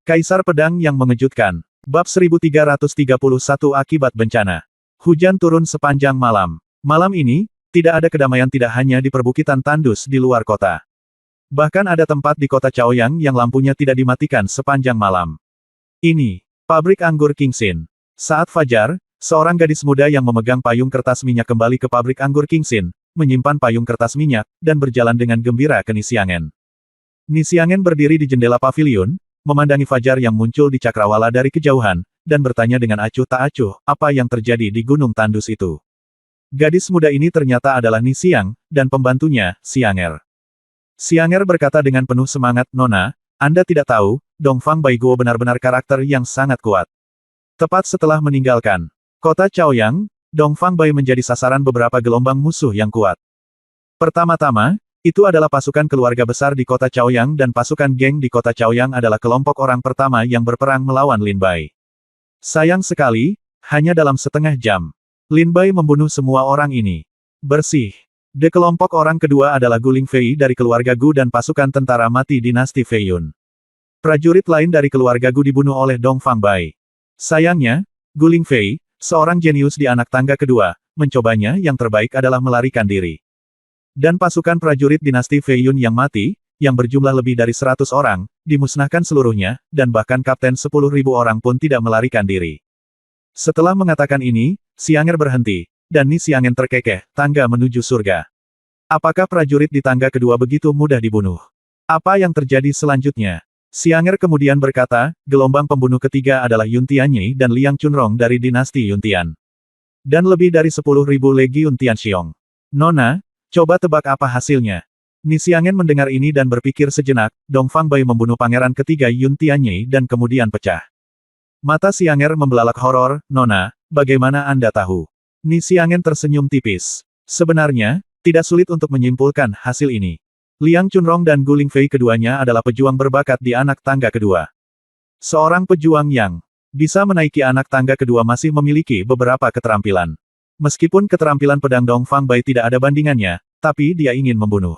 Kaisar Pedang yang Mengejutkan. Bab 1331 Akibat Bencana. Hujan turun sepanjang malam. Malam ini, tidak ada kedamaian tidak hanya di perbukitan tandus di luar kota. Bahkan ada tempat di kota Chaoyang yang lampunya tidak dimatikan sepanjang malam. Ini, pabrik anggur Kingxin. Saat fajar, seorang gadis muda yang memegang payung kertas minyak kembali ke pabrik anggur Kingxin, menyimpan payung kertas minyak, dan berjalan dengan gembira ke Nisiangen. Nisiangen berdiri di jendela pavilion, memandangi fajar yang muncul di cakrawala dari kejauhan, dan bertanya dengan acuh tak acuh, apa yang terjadi di gunung tandus itu. Gadis muda ini ternyata adalah Nisiang, dan pembantunya, Xianger. Xianger berkata dengan penuh semangat, Nona, Anda tidak tahu, Dongfang Baiguo benar-benar karakter yang sangat kuat. Tepat setelah meninggalkan kota Chaoyang, Dongfang Bai menjadi sasaran beberapa gelombang musuh yang kuat. Pertama-tama, itu adalah pasukan keluarga besar di kota Chaoyang dan pasukan geng di kota Chaoyang adalah kelompok orang pertama yang berperang melawan Lin Bai. Sayang sekali, hanya dalam setengah jam, Lin Bai membunuh semua orang ini. Bersih. De kelompok orang kedua adalah Guling Fei dari keluarga Gu dan pasukan tentara mati dinasti Feiyun. Prajurit lain dari keluarga Gu dibunuh oleh Dongfang Bai. Sayangnya, Guling Fei, seorang jenius di anak tangga kedua, mencobanya yang terbaik adalah melarikan diri. Dan pasukan prajurit dinasti Feiyun yang mati, yang berjumlah lebih dari 100 orang, dimusnahkan seluruhnya, dan bahkan kapten 10.000 orang pun tidak melarikan diri. Setelah mengatakan ini, Xianger berhenti, dan Nisiangen terkekeh, tangga menuju surga. Apakah prajurit di tangga kedua begitu mudah dibunuh? Apa yang terjadi selanjutnya? Xianger kemudian berkata, gelombang pembunuh ketiga adalah Yun Tianyi dan Liang Chunrong dari dinasti Yuntian. Dan lebih dari 10.000 legiun Tianxiong. Nona, coba tebak apa hasilnya. Nisiangen mendengar ini dan berpikir sejenak, Dongfang Bai membunuh pangeran ketiga Yun Tianyi dan kemudian pecah. Mata Xianger membelalak horor, Nona, bagaimana Anda tahu? Nisiangen tersenyum tipis. Sebenarnya, tidak sulit untuk menyimpulkan hasil ini. Liang Chunrong dan Guling Fei keduanya adalah pejuang berbakat di anak tangga kedua. Seorang pejuang yang bisa menaiki anak tangga kedua masih memiliki beberapa keterampilan. Meskipun keterampilan pedang Dongfang Bai tidak ada bandingannya, tapi dia ingin membunuh.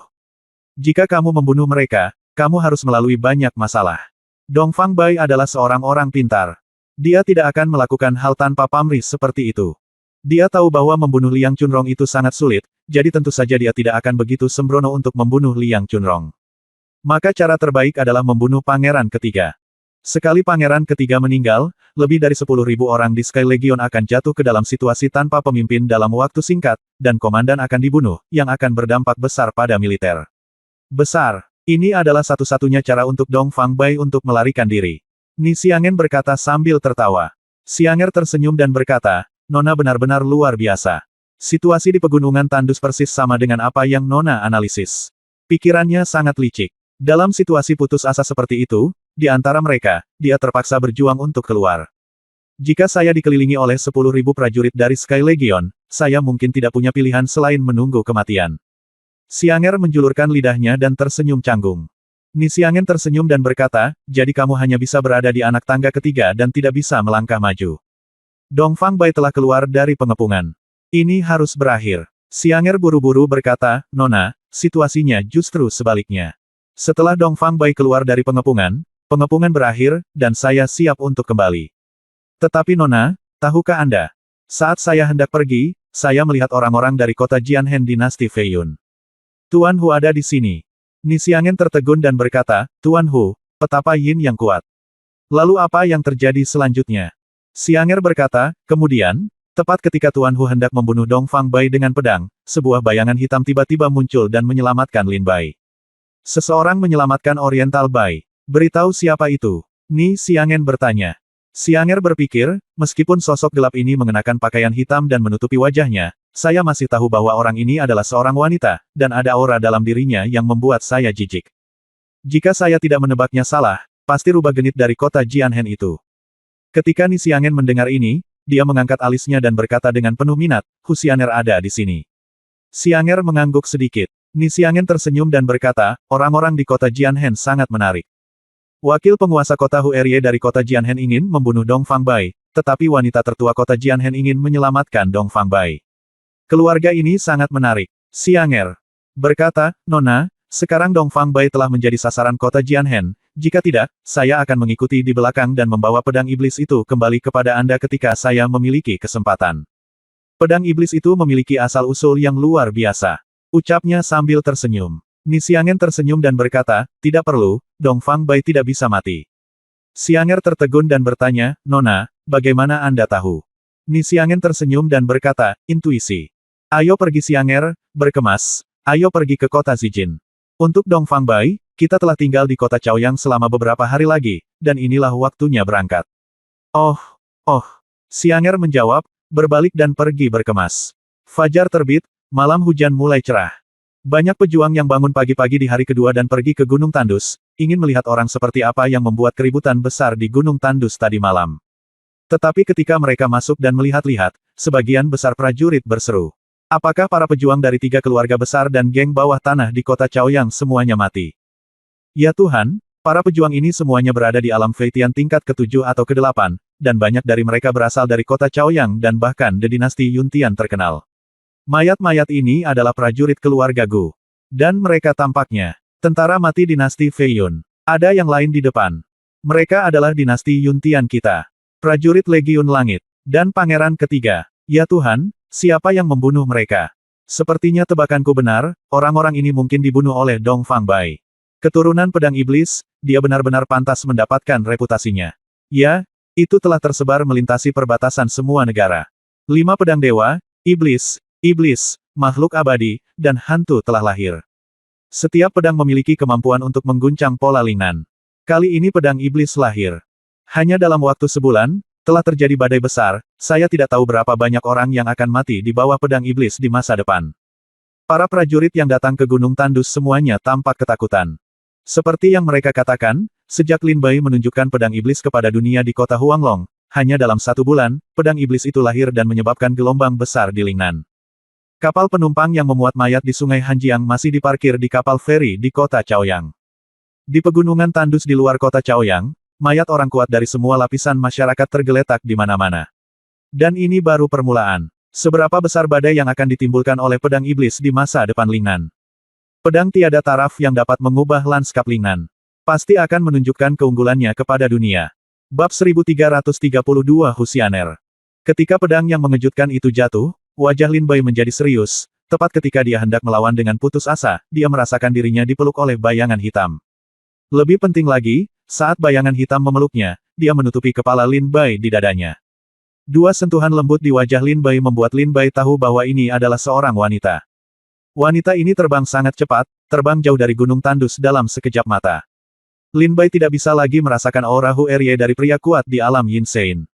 Jika kamu membunuh mereka, kamu harus melalui banyak masalah. Dongfang Bai adalah seorang orang pintar. Dia tidak akan melakukan hal tanpa pamrih seperti itu. Dia tahu bahwa membunuh Liang Chunrong itu sangat sulit, jadi tentu saja dia tidak akan begitu sembrono untuk membunuh Liang Chunrong. Maka cara terbaik adalah membunuh pangeran ketiga. Sekali pangeran ketiga meninggal, lebih dari 10.000 orang di Sky Legion akan jatuh ke dalam situasi tanpa pemimpin dalam waktu singkat, dan komandan akan dibunuh, yang akan berdampak besar pada militer. Besar. Ini adalah satu-satunya cara untuk Dongfang Bai untuk melarikan diri. Nisiangen berkata sambil tertawa. Xianger tersenyum dan berkata, Nona benar-benar luar biasa. Situasi di pegunungan tandus persis sama dengan apa yang Nona analisis. Pikirannya sangat licik. Dalam situasi putus asa seperti itu, di antara mereka, dia terpaksa berjuang untuk keluar. Jika saya dikelilingi oleh 10.000 prajurit dari Sky Legion, saya mungkin tidak punya pilihan selain menunggu kematian. Xianger menjulurkan lidahnya dan tersenyum canggung. Nisiangen tersenyum dan berkata, jadi kamu hanya bisa berada di anak tangga ketiga dan tidak bisa melangkah maju. Dongfang Bai telah keluar dari pengepungan. Ini harus berakhir. Xianger buru-buru berkata, Nona, situasinya justru sebaliknya. Setelah Dongfang Bai keluar dari pengepungan berakhir, dan saya siap untuk kembali. Tetapi Nona, tahukah Anda? Saat saya hendak pergi, saya melihat orang-orang dari kota Jianhen dinasti Feiyun. Tuan Hu ada di sini. Nisiangen tertegun dan berkata, Tuan Hu, petapa Yin yang kuat. Lalu apa yang terjadi selanjutnya? Xianger berkata, kemudian, tepat ketika Tuan Hu hendak membunuh Dongfang Bai dengan pedang, sebuah bayangan hitam tiba-tiba muncul dan menyelamatkan Lin Bai. Seseorang menyelamatkan Oriental Bai. Beritahu siapa itu? Nisiangen bertanya. Xianger berpikir, meskipun sosok gelap ini mengenakan pakaian hitam dan menutupi wajahnya, saya masih tahu bahwa orang ini adalah seorang wanita, dan ada aura dalam dirinya yang membuat saya jijik. Jika saya tidak menebaknya salah, pasti rubah genit dari kota Jianhen itu. Ketika Nisiangen mendengar ini, dia mengangkat alisnya dan berkata dengan penuh minat, Hu Xianer ada di sini. Xianger mengangguk sedikit. Nisiangen tersenyum dan berkata, orang-orang di kota Jianhen sangat menarik. Wakil penguasa kota Huerye dari kota Jianhen ingin membunuh Dongfang Bai, tetapi wanita tertua kota Jianhen ingin menyelamatkan Dongfang Bai. Keluarga ini sangat menarik. Xianger berkata, Nona, sekarang Dongfang Bai telah menjadi sasaran kota Jianhen, jika tidak, saya akan mengikuti di belakang dan membawa pedang iblis itu kembali kepada Anda ketika saya memiliki kesempatan. Pedang iblis itu memiliki asal-usul yang luar biasa. Ucapnya sambil tersenyum. Ni Xiang'er tersenyum dan berkata, tidak perlu, Dong Fang Bai tidak bisa mati. Xiang'er tertegun dan bertanya, Nona, bagaimana Anda tahu? Ni Xiang'er tersenyum dan berkata, intuisi. Ayo pergi Xiang'er, berkemas, ayo pergi ke kota Zijin. Untuk Dong Fang Bai, kita telah tinggal di kota Chaoyang selama beberapa hari lagi, dan inilah waktunya berangkat. Oh, Xiang'er menjawab, berbalik dan pergi berkemas. Fajar terbit, malam hujan mulai cerah. Banyak pejuang yang bangun pagi-pagi di hari kedua dan pergi ke Gunung Tandus, ingin melihat orang seperti apa yang membuat keributan besar di Gunung Tandus tadi malam. Tetapi ketika mereka masuk dan melihat-lihat, sebagian besar prajurit berseru. Apakah para pejuang dari 3 keluarga besar dan geng bawah tanah di kota Chaoyang semuanya mati? Ya Tuhan, para pejuang ini semuanya berada di alam Feitian tingkat ke-7 atau ke-8, dan banyak dari mereka berasal dari kota Chaoyang dan bahkan dari dinasti Yuntian terkenal. Mayat-mayat ini adalah prajurit keluarga Gu. Dan mereka tampaknya tentara mati dinasti Feiyun. Ada yang lain di depan. Mereka adalah dinasti Yuntian kita. Prajurit Legiun Langit. Dan pangeran ketiga. Ya Tuhan, siapa yang membunuh mereka? Sepertinya tebakanku benar, orang-orang ini mungkin dibunuh oleh Dong Fang Bai. Keturunan pedang iblis, dia benar-benar pantas mendapatkan reputasinya. Ya, itu telah tersebar melintasi perbatasan semua negara. 5 pedang dewa, iblis, makhluk abadi, dan hantu telah lahir. Setiap pedang memiliki kemampuan untuk mengguncang pola Lingnan. Kali ini pedang iblis lahir. Hanya dalam waktu sebulan, telah terjadi badai besar, saya tidak tahu berapa banyak orang yang akan mati di bawah pedang iblis di masa depan. Para prajurit yang datang ke Gunung Tandus semuanya tampak ketakutan. Seperti yang mereka katakan, sejak Lin Bai menunjukkan pedang iblis kepada dunia di kota Huanglong, hanya dalam 1 bulan, pedang iblis itu lahir dan menyebabkan gelombang besar di Lingnan. Kapal penumpang yang memuat mayat di Sungai Hanjiang masih diparkir di kapal feri di kota Chaoyang. Di pegunungan Tandus di luar kota Chaoyang, mayat orang kuat dari semua lapisan masyarakat tergeletak di mana-mana. Dan ini baru permulaan. Seberapa besar badai yang akan ditimbulkan oleh pedang iblis di masa depan Lingnan? Pedang tiada taraf yang dapat mengubah lanskap Lingnan. Pasti akan menunjukkan keunggulannya kepada dunia. Bab 1332 Husianer. Ketika pedang yang mengejutkan itu jatuh, wajah Lin Bai menjadi serius. Tepat ketika dia hendak melawan dengan putus asa, dia merasakan dirinya dipeluk oleh bayangan hitam. Lebih penting lagi, saat bayangan hitam memeluknya, dia menutupi kepala Lin Bai di dadanya. 2 sentuhan lembut di wajah Lin Bai membuat Lin Bai tahu bahwa ini adalah seorang wanita. Wanita ini terbang sangat cepat, terbang jauh dari Gunung Tandus dalam sekejap mata. Lin Bai tidak bisa lagi merasakan aura Hu Erye dari pria kuat di alam Yin Sein.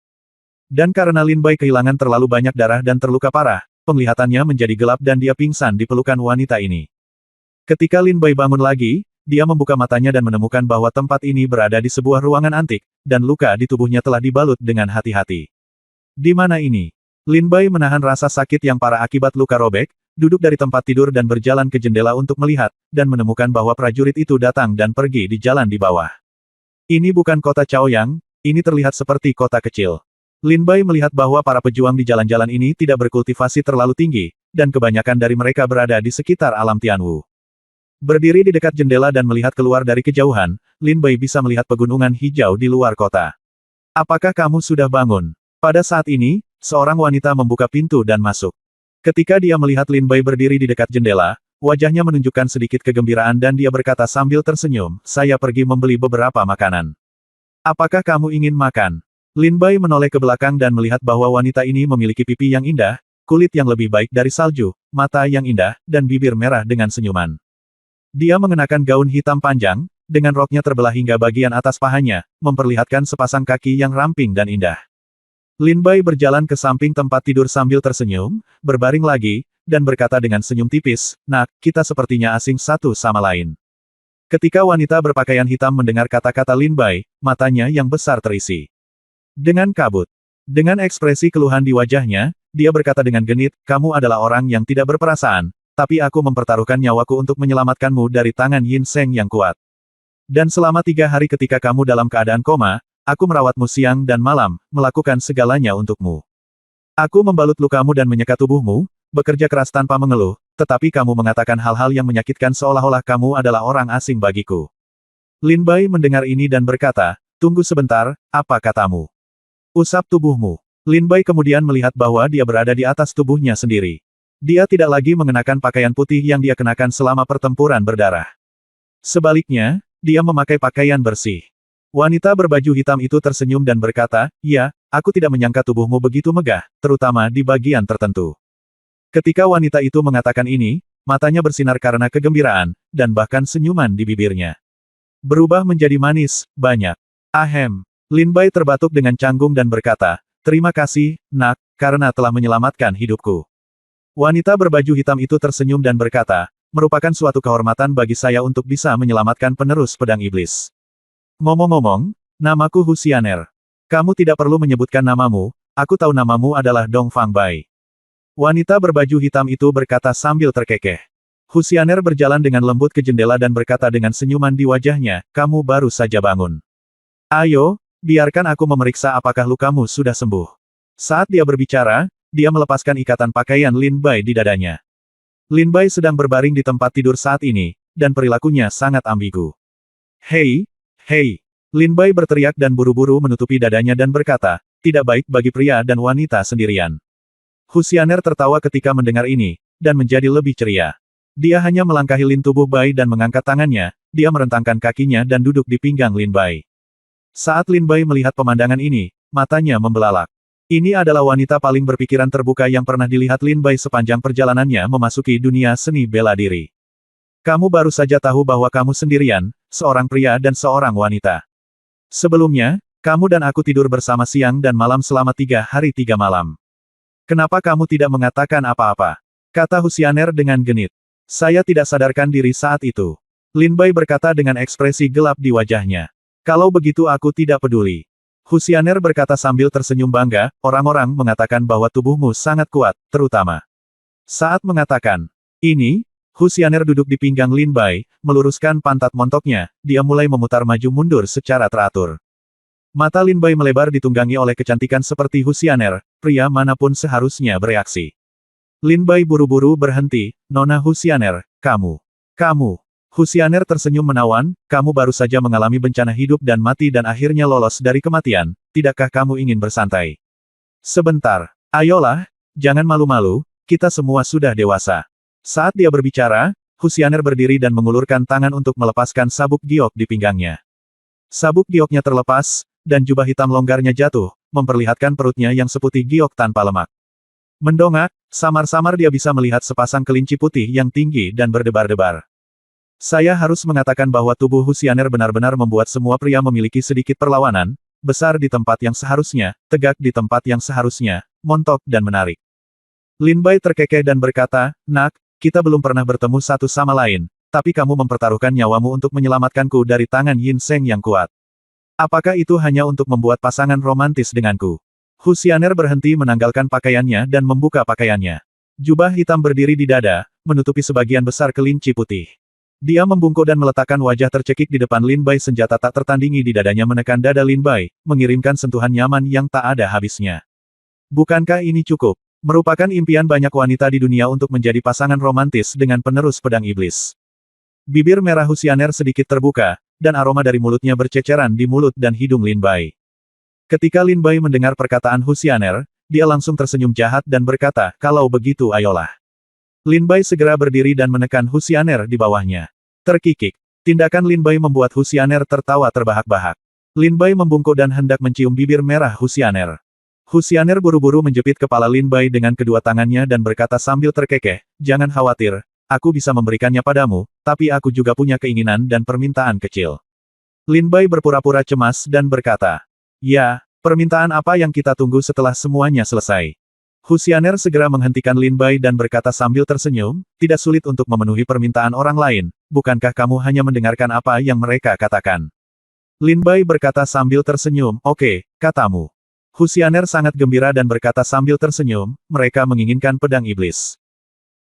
Dan karena Lin Bai kehilangan terlalu banyak darah dan terluka parah, penglihatannya menjadi gelap dan dia pingsan di pelukan wanita ini. Ketika Lin Bai bangun lagi, dia membuka matanya dan menemukan bahwa tempat ini berada di sebuah ruangan antik, dan luka di tubuhnya telah dibalut dengan hati-hati. Di mana ini? Lin Bai menahan rasa sakit yang parah akibat luka robek, duduk dari tempat tidur dan berjalan ke jendela untuk melihat, dan menemukan bahwa prajurit itu datang dan pergi di jalan di bawah. Ini bukan kota Chaoyang, ini terlihat seperti kota kecil. Lin Bai melihat bahwa para pejuang di jalan-jalan ini tidak berkultivasi terlalu tinggi, dan kebanyakan dari mereka berada di sekitar alam Tianwu. Berdiri di dekat jendela dan melihat keluar dari kejauhan, Lin Bai bisa melihat pegunungan hijau di luar kota. Apakah kamu sudah bangun? Pada saat ini, seorang wanita membuka pintu dan masuk. Ketika dia melihat Lin Bai berdiri di dekat jendela, wajahnya menunjukkan sedikit kegembiraan dan dia berkata sambil tersenyum, saya pergi membeli beberapa makanan. Apakah kamu ingin makan? Lin Bai menoleh ke belakang dan melihat bahwa wanita ini memiliki pipi yang indah, kulit yang lebih baik dari salju, mata yang indah, dan bibir merah dengan senyuman. Dia mengenakan gaun hitam panjang, dengan roknya terbelah hingga bagian atas pahanya, memperlihatkan sepasang kaki yang ramping dan indah. Lin Bai berjalan ke samping tempat tidur sambil tersenyum, berbaring lagi, dan berkata dengan senyum tipis, "Nak, kita sepertinya asing satu sama lain." Ketika wanita berpakaian hitam mendengar kata-kata Lin Bai, matanya yang besar terisi dengan kabut. Dengan ekspresi keluhan di wajahnya, dia berkata dengan genit, kamu adalah orang yang tidak berperasaan, tapi aku mempertaruhkan nyawaku untuk menyelamatkanmu dari tangan Yin Seng yang kuat. Dan selama 3 hari ketika kamu dalam keadaan koma, aku merawatmu siang dan malam, melakukan segalanya untukmu. Aku membalut lukamu dan menyeka tubuhmu, bekerja keras tanpa mengeluh, tetapi kamu mengatakan hal-hal yang menyakitkan seolah-olah kamu adalah orang asing bagiku. Lin Bai mendengar ini dan berkata, tunggu sebentar, apa katamu? Usap tubuhmu. Lin Bai kemudian melihat bahwa dia berada di atas tubuhnya sendiri. Dia tidak lagi mengenakan pakaian putih yang dia kenakan selama pertempuran berdarah. Sebaliknya, dia memakai pakaian bersih. Wanita berbaju hitam itu tersenyum dan berkata, ya, aku tidak menyangka tubuhmu begitu megah, terutama di bagian tertentu. Ketika wanita itu mengatakan ini, matanya bersinar karena kegembiraan, dan bahkan senyuman di bibirnya berubah menjadi manis, banyak. Ahem. Lin Bai terbatuk dengan canggung dan berkata, terima kasih, nak, karena telah menyelamatkan hidupku. Wanita berbaju hitam itu tersenyum dan berkata, merupakan suatu kehormatan bagi saya untuk bisa menyelamatkan penerus pedang iblis. Ngomong-ngomong, namaku Hu Xianer. Kamu tidak perlu menyebutkan namamu, aku tahu namamu adalah Dong Fang Bai. Wanita berbaju hitam itu berkata sambil terkekeh. Hu Xianer berjalan dengan lembut ke jendela dan berkata dengan senyuman di wajahnya, kamu baru saja bangun. Ayo, biarkan aku memeriksa apakah lukamu sudah sembuh. Saat dia berbicara, dia melepaskan ikatan pakaian Lin Bai di dadanya. Lin Bai sedang berbaring di tempat tidur saat ini, dan perilakunya sangat ambigu. Hei, hei! Lin Bai berteriak dan buru-buru menutupi dadanya dan berkata, tidak baik bagi pria dan wanita sendirian. Hu Xianer tertawa ketika mendengar ini, dan menjadi lebih ceria. Dia hanya melangkahi Lin tubuh Bai dan mengangkat tangannya, dia merentangkan kakinya dan duduk di pinggang Lin Bai. Saat Lin Bai melihat pemandangan ini, matanya membelalak. Ini adalah wanita paling berpikiran terbuka yang pernah dilihat Lin Bai sepanjang perjalanannya memasuki dunia seni bela diri. Kamu baru saja tahu bahwa kamu sendirian, seorang pria dan seorang wanita. Sebelumnya, kamu dan aku tidur bersama siang dan malam selama 3 hari 3 malam. Kenapa kamu tidak mengatakan apa-apa? Kata Hu Xianer dengan genit. Saya tidak sadarkan diri saat itu. Lin Bai berkata dengan ekspresi gelap di wajahnya. Kalau begitu aku tidak peduli. Hu Xianer berkata sambil tersenyum bangga, orang-orang mengatakan bahwa tubuhmu sangat kuat, terutama. Saat mengatakan ini, Hu Xianer duduk di pinggang Lin Bai, meluruskan pantat montoknya, dia mulai memutar maju mundur secara teratur. Mata Lin Bai melebar ditunggangi oleh kecantikan seperti Hu Xianer, pria manapun seharusnya bereaksi. Lin Bai buru-buru berhenti, Nona Hu Xianer, kamu. Hu Xianer tersenyum menawan, kamu baru saja mengalami bencana hidup dan mati dan akhirnya lolos dari kematian, tidakkah kamu ingin bersantai? Sebentar, ayolah, jangan malu-malu, kita semua sudah dewasa. Saat dia berbicara, Hu Xianer berdiri dan mengulurkan tangan untuk melepaskan sabuk giok di pinggangnya. Sabuk gioknya terlepas, dan jubah hitam longgarnya jatuh, memperlihatkan perutnya yang seputih giok tanpa lemak. Mendongak, samar-samar dia bisa melihat sepasang kelinci putih yang tinggi dan berdebar-debar. Saya harus mengatakan bahwa tubuh Hu Xianer benar-benar membuat semua pria memiliki sedikit perlawanan, besar di tempat yang seharusnya, tegak di tempat yang seharusnya, montok dan menarik. Lin Bai terkekeh dan berkata, nak, kita belum pernah bertemu satu sama lain, tapi kamu mempertaruhkan nyawamu untuk menyelamatkanku dari tangan Yin Seng yang kuat. Apakah itu hanya untuk membuat pasangan romantis denganku? Hu Xianer berhenti menanggalkan pakaiannya dan membuka pakaiannya. Jubah hitam berdiri di dada, menutupi sebagian besar kelinci putih. Dia membungkuk dan meletakkan wajah tercekik di depan Lin Bai, senjata tak tertandingi di dadanya menekan dada Lin Bai, mengirimkan sentuhan nyaman yang tak ada habisnya. Bukankah ini cukup? Merupakan impian banyak wanita di dunia untuk menjadi pasangan romantis dengan penerus pedang iblis. Bibir merah Hu Xianer sedikit terbuka, dan aroma dari mulutnya berceceran di mulut dan hidung Lin Bai. Ketika Lin Bai mendengar perkataan Hu Xianer, dia langsung tersenyum jahat dan berkata, kalau begitu ayolah. Lin Bai segera berdiri dan menekan Hu Xianer di bawahnya. Terkikik. Tindakan Lin Bai membuat Hu Xianer tertawa terbahak-bahak. Lin Bai membungkuk dan hendak mencium bibir merah Hu Xianer. Hu Xianer buru-buru menjepit kepala Lin Bai dengan kedua tangannya dan berkata sambil terkekeh, jangan khawatir, aku bisa memberikannya padamu, tapi aku juga punya keinginan dan permintaan kecil. Lin Bai berpura-pura cemas dan berkata, ya, permintaan apa yang kita tunggu setelah semuanya selesai? Hu Xianer segera menghentikan Lin Bai dan berkata sambil tersenyum, tidak sulit untuk memenuhi permintaan orang lain, bukankah kamu hanya mendengarkan apa yang mereka katakan? Lin Bai berkata sambil tersenyum, oke, katamu. Hu Xianer sangat gembira dan berkata sambil tersenyum, mereka menginginkan pedang iblis.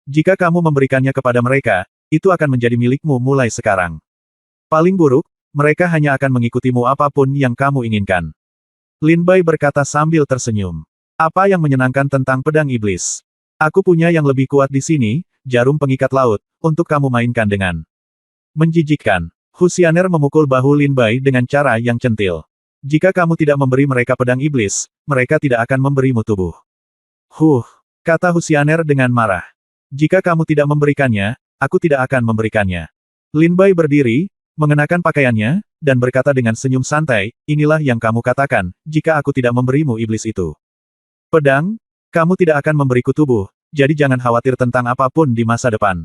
Jika kamu memberikannya kepada mereka, itu akan menjadi milikmu mulai sekarang. Paling buruk, mereka hanya akan mengikutimu apapun yang kamu inginkan. Lin Bai berkata sambil tersenyum. Apa yang menyenangkan tentang pedang iblis? Aku punya yang lebih kuat di sini, jarum pengikat laut, untuk kamu mainkan dengan. Menjijikkan. Husianer memukul bahu Lin Bai dengan cara yang centil. Jika kamu tidak memberi mereka pedang iblis, mereka tidak akan memberimu tubuh. Kata Husianer dengan marah. Jika kamu tidak memberikannya, aku tidak akan memberikannya. Lin Bai berdiri, mengenakan pakaiannya, dan berkata dengan senyum santai, inilah yang kamu katakan, jika aku tidak memberimu iblis itu. Pedang, kamu tidak akan memberiku tubuh, jadi jangan khawatir tentang apapun di masa depan.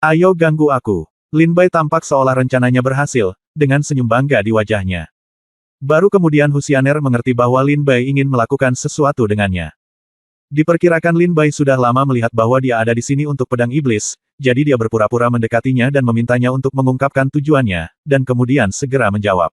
Ayo ganggu aku. Lin Bai tampak seolah rencananya berhasil, dengan senyum bangga di wajahnya. Baru kemudian Husianer mengerti bahwa Lin Bai ingin melakukan sesuatu dengannya. Diperkirakan Lin Bai sudah lama melihat bahwa dia ada di sini untuk pedang iblis, jadi dia berpura-pura mendekatinya dan memintanya untuk mengungkapkan tujuannya, dan kemudian segera menjawab.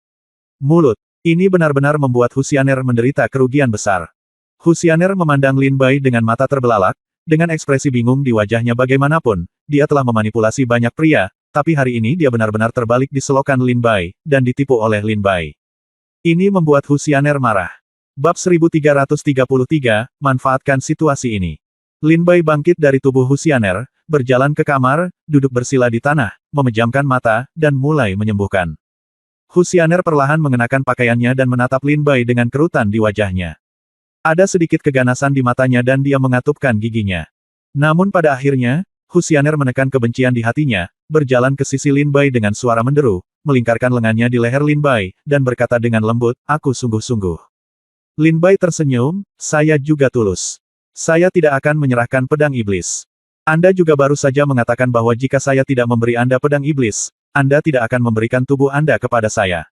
Mulut. Ini benar-benar membuat Husianer menderita kerugian besar. Husianer memandang Lin Bai dengan mata terbelalak, dengan ekspresi bingung di wajahnya bagaimanapun, dia telah memanipulasi banyak pria, tapi hari ini dia benar-benar terbalik di selokan Lin Bai, dan ditipu oleh Lin Bai. Ini membuat Husianer marah. Bab 1333, manfaatkan situasi ini. Lin Bai bangkit dari tubuh Husianer, berjalan ke kamar, duduk bersila di tanah, memejamkan mata, dan mulai menyembuhkan. Husianer perlahan mengenakan pakaiannya dan menatap Lin Bai dengan kerutan di wajahnya. Ada sedikit keganasan di matanya dan dia mengatupkan giginya. Namun pada akhirnya, Husianer menekan kebencian di hatinya, berjalan ke sisi Lin Bai dengan suara menderu, melingkarkan lengannya di leher Lin Bai, dan berkata dengan lembut, aku sungguh-sungguh. Lin Bai tersenyum, saya juga tulus. Saya tidak akan menyerahkan pedang iblis. Anda juga baru saja mengatakan bahwa jika saya tidak memberi Anda pedang iblis, Anda tidak akan memberikan tubuh Anda kepada saya.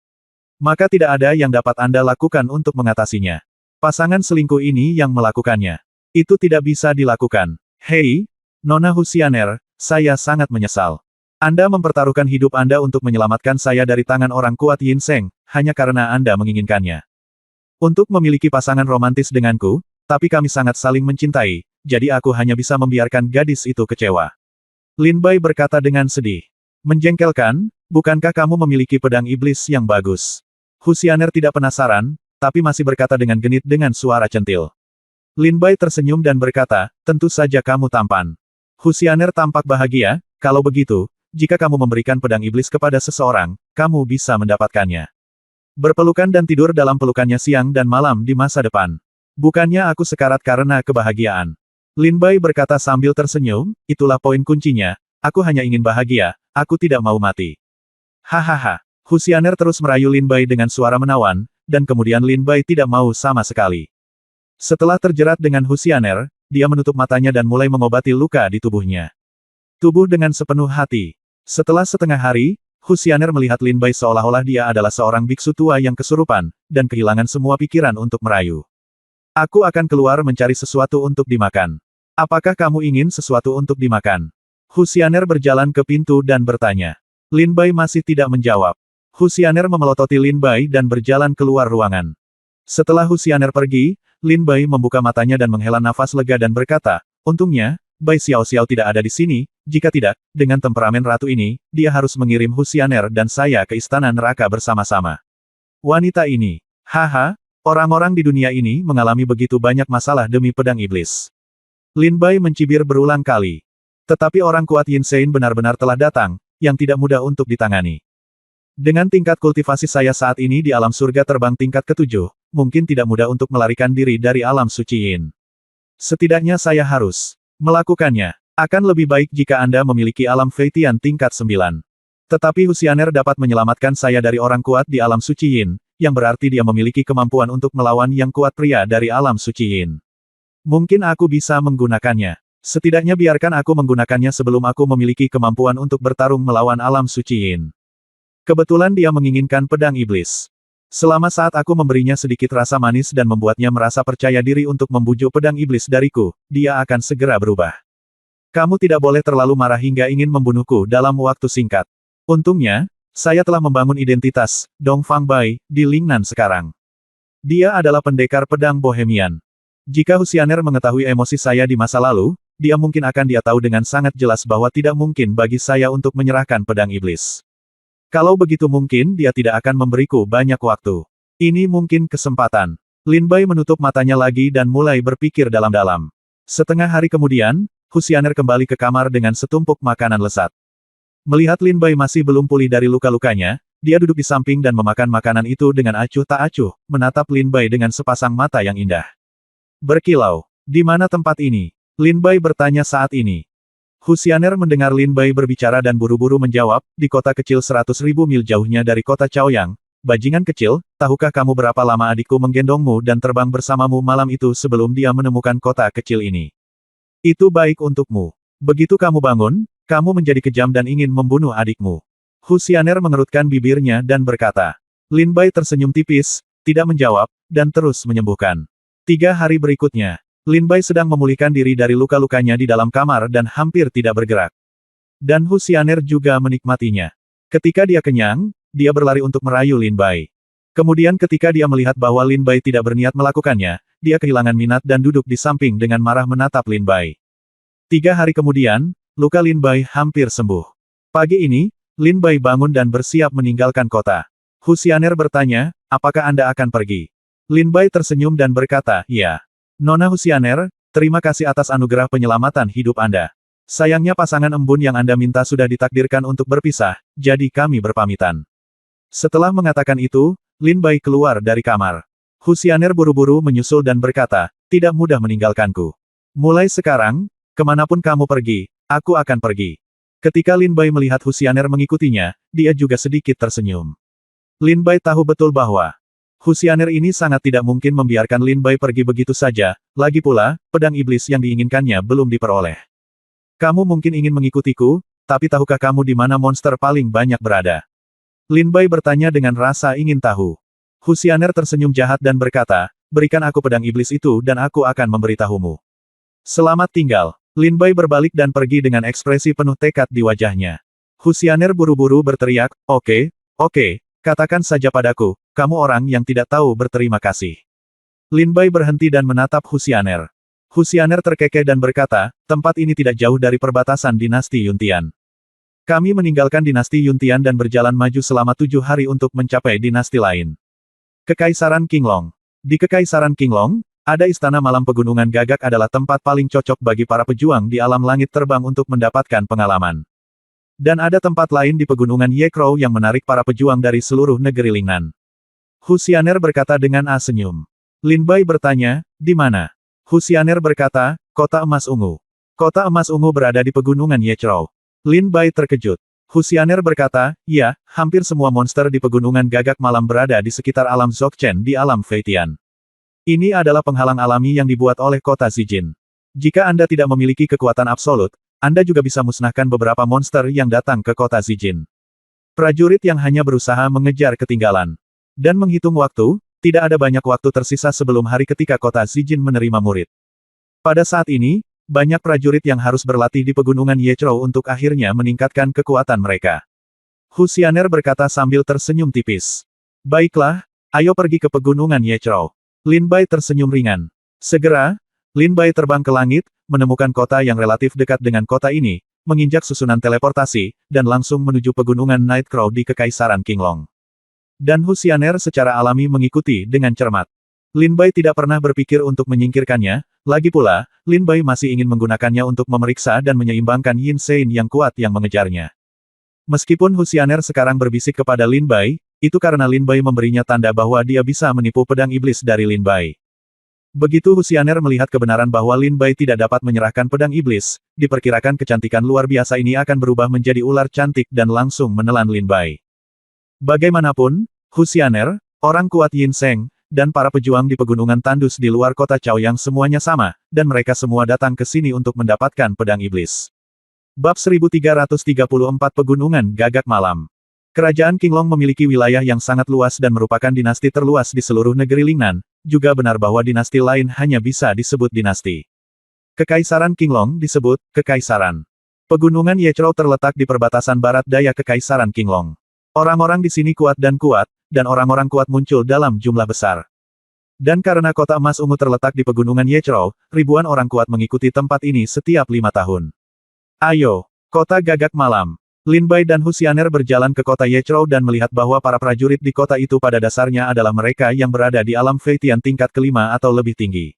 Maka tidak ada yang dapat Anda lakukan untuk mengatasinya. Pasangan selingkuh ini yang melakukannya. Itu tidak bisa dilakukan. Hei, Nona Husianer, saya sangat menyesal. Anda mempertaruhkan hidup Anda untuk menyelamatkan saya dari tangan orang kuat Yin Seng, hanya karena Anda menginginkannya. Untuk memiliki pasangan romantis denganku, tapi kami sangat saling mencintai, jadi aku hanya bisa membiarkan gadis itu kecewa. Lin Bai berkata dengan sedih. Menjengkelkan, bukankah kamu memiliki pedang iblis yang bagus? Husianer tidak penasaran, tapi masih berkata dengan genit dengan suara centil. Lin Bai tersenyum dan berkata, tentu saja kamu tampan. Husianer tampak bahagia, kalau begitu, jika kamu memberikan pedang iblis kepada seseorang, kamu bisa mendapatkannya. Berpelukan dan tidur dalam pelukannya siang dan malam di masa depan. Bukannya aku sekarat karena kebahagiaan. Lin Bai berkata sambil tersenyum, itulah poin kuncinya, aku hanya ingin bahagia, aku tidak mau mati. Hahaha. Husianer terus merayu Lin Bai dengan suara menawan, dan kemudian Lin Bai tidak mau sama sekali. Setelah terjerat dengan Husianer, dia menutup matanya dan mulai mengobati luka di tubuhnya. Tubuh dengan sepenuh hati. Setelah setengah hari, Husianer melihat Lin Bai seolah-olah dia adalah seorang biksu tua yang kesurupan, dan kehilangan semua pikiran untuk merayu. Aku akan keluar mencari sesuatu untuk dimakan. Apakah kamu ingin sesuatu untuk dimakan? Husianer berjalan ke pintu dan bertanya. Lin Bai masih tidak menjawab. Husianer memelototi Lin Bai dan berjalan keluar ruangan. Setelah Husianer pergi, Lin Bai membuka matanya dan menghela nafas lega dan berkata, untungnya, Bai Xiao Xiao tidak ada di sini, jika tidak, dengan temperamen ratu ini, dia harus mengirim Husianer dan saya ke istana neraka bersama-sama. Wanita ini, haha, orang-orang di dunia ini mengalami begitu banyak masalah demi pedang iblis. Lin Bai mencibir berulang kali. Tetapi orang kuat Yin Sein benar-benar telah datang, yang tidak mudah untuk ditangani. Dengan tingkat kultivasi saya saat ini di alam surga terbang tingkat ke-7, mungkin tidak mudah untuk melarikan diri dari alam suci Yin. Setidaknya saya harus melakukannya. Akan lebih baik jika Anda memiliki alam Feitian tingkat 9. Tetapi Husianer dapat menyelamatkan saya dari orang kuat di alam suci Yin, yang berarti dia memiliki kemampuan untuk melawan yang kuat pria dari alam suci Yin. Mungkin aku bisa menggunakannya. Setidaknya biarkan aku menggunakannya sebelum aku memiliki kemampuan untuk bertarung melawan alam suci Yin. Kebetulan dia menginginkan pedang iblis. Selama saat aku memberinya sedikit rasa manis dan membuatnya merasa percaya diri untuk membujuk pedang iblis dariku, dia akan segera berubah. Kamu tidak boleh terlalu marah hingga ingin membunuhku dalam waktu singkat. Untungnya, saya telah membangun identitas, Dong Fang Bai, di Lingnan sekarang. Dia adalah pendekar pedang Bohemian. Jika Husianer mengetahui emosi saya di masa lalu, dia mungkin akan dia tahu dengan sangat jelas bahwa tidak mungkin bagi saya untuk menyerahkan pedang iblis. Kalau begitu mungkin dia tidak akan memberiku banyak waktu. Ini mungkin kesempatan. Lin Bai menutup matanya lagi dan mulai berpikir dalam-dalam. Setengah hari kemudian, Husianer kembali ke kamar dengan setumpuk makanan lezat. Melihat Lin Bai masih belum pulih dari luka-lukanya, dia duduk di samping dan memakan makanan itu dengan acuh tak acuh, menatap Lin Bai dengan sepasang mata yang indah. Berkilau. Di mana tempat ini? Lin Bai bertanya saat ini. Hu Xianer mendengar Lin Bai berbicara dan buru-buru menjawab, di kota kecil 100.000 mil jauhnya dari kota Chaoyang. Bajingan kecil, tahukah kamu berapa lama adikku menggendongmu dan terbang bersamamu malam itu sebelum dia menemukan kota kecil ini? Itu baik untukmu. Begitu kamu bangun, kamu menjadi kejam dan ingin membunuh adikmu. Hu Xianer mengerutkan bibirnya dan berkata. Lin Bai tersenyum tipis, tidak menjawab, dan terus menyembuhkan. 3 hari berikutnya, Lin Bai sedang memulihkan diri dari luka-lukanya di dalam kamar dan hampir tidak bergerak. Dan Hu Xianer juga menikmatinya. Ketika dia kenyang, dia berlari untuk merayu Lin Bai. Kemudian ketika dia melihat bahwa Lin Bai tidak berniat melakukannya, dia kehilangan minat dan duduk di samping dengan marah menatap Lin Bai. 3 hari kemudian, luka Lin Bai hampir sembuh. Pagi ini, Lin Bai bangun dan bersiap meninggalkan kota. Hu Xianer bertanya, apakah Anda akan pergi? Lin Bai tersenyum dan berkata, ya. Nona Hu Xianer, terima kasih atas anugerah penyelamatan hidup Anda. Sayangnya pasangan embun yang Anda minta sudah ditakdirkan untuk berpisah, jadi kami berpamitan. Setelah mengatakan itu, Lin Bai keluar dari kamar. Hu Xianer buru-buru menyusul dan berkata, tidak mudah meninggalkanku. Mulai sekarang, kemanapun kamu pergi, aku akan pergi. Ketika Lin Bai melihat Hu Xianer mengikutinya, dia juga sedikit tersenyum. Lin Bai tahu betul bahwa Hu Xianer ini sangat tidak mungkin membiarkan Lin Bai pergi begitu saja, lagi pula, pedang iblis yang diinginkannya belum diperoleh. Kamu mungkin ingin mengikutiku, tapi tahukah kamu di mana monster paling banyak berada? Lin Bai bertanya dengan rasa ingin tahu. Hu Xianer tersenyum jahat dan berkata, berikan aku pedang iblis itu dan aku akan memberitahumu. Selamat tinggal. Lin Bai berbalik dan pergi dengan ekspresi penuh tekad di wajahnya. Hu Xianer buru-buru berteriak, oke, katakan saja padaku, kamu orang yang tidak tahu berterima kasih. Lin Bai berhenti dan menatap Hu Xianer. Hu Xianer terkekeh dan berkata, tempat ini tidak jauh dari perbatasan dinasti Yuntian. Kami meninggalkan dinasti Yuntian dan berjalan maju selama 7 hari untuk mencapai dinasti lain. Kekaisaran Qinglong. Di Kekaisaran Qinglong, ada istana malam pegunungan gagak adalah tempat paling cocok bagi para pejuang di alam langit terbang untuk mendapatkan pengalaman. Dan ada tempat lain di pegunungan Yekrou yang menarik para pejuang dari seluruh negeri Lingnan. Hu Xianer berkata dengan senyum. Lin Bai bertanya, di mana? Hu Xianer berkata, kota emas ungu. Kota emas ungu berada di pegunungan Yekrou. Lin Bai terkejut. Hu Xianer berkata, ya, hampir semua monster di pegunungan gagak malam berada di sekitar alam Dzogchen di alam Feitian. Ini adalah penghalang alami yang dibuat oleh kota Zijin. Jika Anda tidak memiliki kekuatan absolut, Anda juga bisa musnahkan beberapa monster yang datang ke kota Zijin. Prajurit yang hanya berusaha mengejar ketinggalan. Dan menghitung waktu, tidak ada banyak waktu tersisa sebelum hari ketika kota Zijin menerima murid. Pada saat ini, banyak prajurit yang harus berlatih di pegunungan Yekrou untuk akhirnya meningkatkan kekuatan mereka. Hu Xianer berkata sambil tersenyum tipis. Baiklah, ayo pergi ke pegunungan Yekrou. Lin Bai tersenyum ringan. Segera, Lin Bai terbang ke langit, menemukan kota yang relatif dekat dengan kota ini, menginjak susunan teleportasi, dan langsung menuju pegunungan Nightcrow di Kekaisaran Qinglong. Dan Hu Xianer secara alami mengikuti dengan cermat. Lin Bai tidak pernah berpikir untuk menyingkirkannya, lagi pula, Lin Bai masih ingin menggunakannya untuk memeriksa dan menyeimbangkan Yin Sein yang kuat yang mengejarnya. Meskipun Hu Xianer sekarang berbisik kepada Lin Bai, itu karena Lin Bai memberinya tanda bahwa dia bisa menipu pedang iblis dari Lin Bai. Begitu Hu Xianer melihat kebenaran bahwa Lin Bai tidak dapat menyerahkan pedang iblis, diperkirakan kecantikan luar biasa ini akan berubah menjadi ular cantik dan langsung menelan Lin Bai. Bagaimanapun, Hu Xianer, orang kuat Yin Seng, dan para pejuang di pegunungan tandus di luar kota Chaoyang semuanya sama, dan mereka semua datang ke sini untuk mendapatkan pedang iblis. Bab 1334 Pegunungan Gagak Malam. Kerajaan Qinglong memiliki wilayah yang sangat luas dan merupakan dinasti terluas di seluruh negeri Lingnan, juga benar bahwa dinasti lain hanya bisa disebut dinasti. Kekaisaran Qinglong disebut Kekaisaran. Pegunungan Yekrou terletak di perbatasan barat daya Kekaisaran Qinglong. Orang-orang di sini kuat, dan orang-orang kuat muncul dalam jumlah besar. Dan karena kota emas ungu terletak di pegunungan Yekrou, ribuan orang kuat mengikuti tempat ini setiap 5 tahun. Ayo, kota gagak malam. Lin Bai dan Hu Xianer berjalan ke kota Yekrou dan melihat bahwa para prajurit di kota itu pada dasarnya adalah mereka yang berada di alam Feitian tingkat kelima atau lebih tinggi.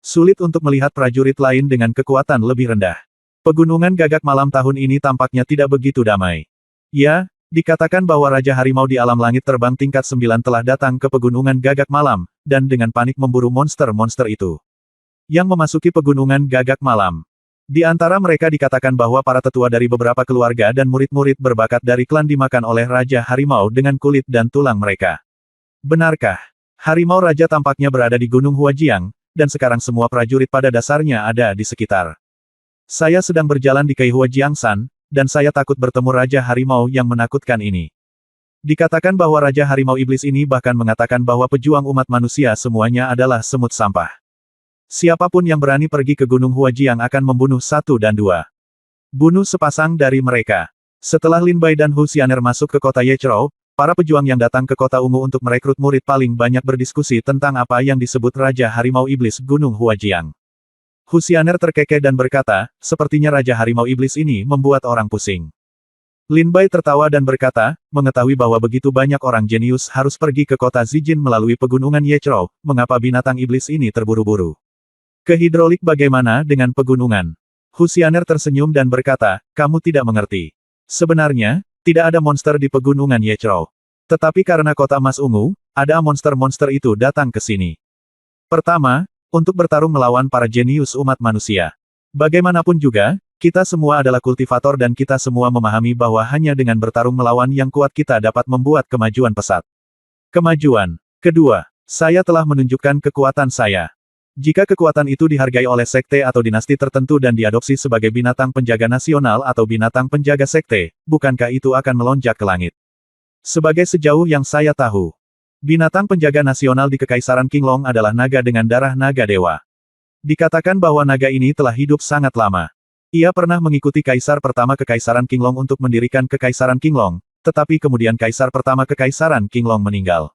Sulit untuk melihat prajurit lain dengan kekuatan lebih rendah. Pegunungan Gagak Malam tahun ini tampaknya tidak begitu damai. Ya, dikatakan bahwa Raja Harimau di alam langit terbang tingkat 9 telah datang ke Pegunungan Gagak Malam, dan dengan panik memburu monster-monster itu yang memasuki Pegunungan Gagak Malam. Di antara mereka dikatakan bahwa para tetua dari beberapa keluarga dan murid-murid berbakat dari klan dimakan oleh Raja Harimau dengan kulit dan tulang mereka. Benarkah? Harimau Raja tampaknya berada di Gunung Huajiang, dan sekarang semua prajurit pada dasarnya ada di sekitar. Saya sedang berjalan di Kei Huajiangsan, dan saya takut bertemu Raja Harimau yang menakutkan ini. Dikatakan bahwa Raja Harimau Iblis ini bahkan mengatakan bahwa pejuang umat manusia semuanya adalah semut sampah. Siapapun yang berani pergi ke Gunung Huajiang akan membunuh satu dan dua. Bunuh sepasang dari mereka. Setelah Lin Bai dan Hu Xianer masuk ke kota Yechou, para pejuang yang datang ke kota ungu untuk merekrut murid paling banyak berdiskusi tentang apa yang disebut Raja Harimau Iblis Gunung Huajiang. Hu Xianer terkekeh dan berkata, sepertinya Raja Harimau Iblis ini membuat orang pusing. Lin Bai tertawa dan berkata, mengetahui bahwa begitu banyak orang jenius harus pergi ke kota Zijin melalui pegunungan Yechou, mengapa binatang iblis ini terburu-buru? Ke hidrolik bagaimana dengan pegunungan? Hu Xianer tersenyum dan berkata, kamu tidak mengerti. Sebenarnya, tidak ada monster di pegunungan Yechou. Tetapi karena kota emas ungu, ada monster-monster itu datang ke sini. Pertama, untuk bertarung melawan para jenius umat manusia. Bagaimanapun juga, kita semua adalah kultivator dan kita semua memahami bahwa hanya dengan bertarung melawan yang kuat kita dapat membuat kemajuan pesat. Kemajuan. Kedua, saya telah menunjukkan kekuatan saya. Jika kekuatan itu dihargai oleh sekte atau dinasti tertentu dan diadopsi sebagai binatang penjaga nasional atau binatang penjaga sekte, bukankah itu akan melonjak ke langit? Sebagai sejauh yang saya tahu, binatang penjaga nasional di Kekaisaran Qinglong adalah naga dengan darah naga dewa. Dikatakan bahwa naga ini telah hidup sangat lama. Ia pernah mengikuti kaisar pertama Kekaisaran Qinglong untuk mendirikan Kekaisaran Qinglong, tetapi kemudian kaisar pertama Kekaisaran Qinglong meninggal.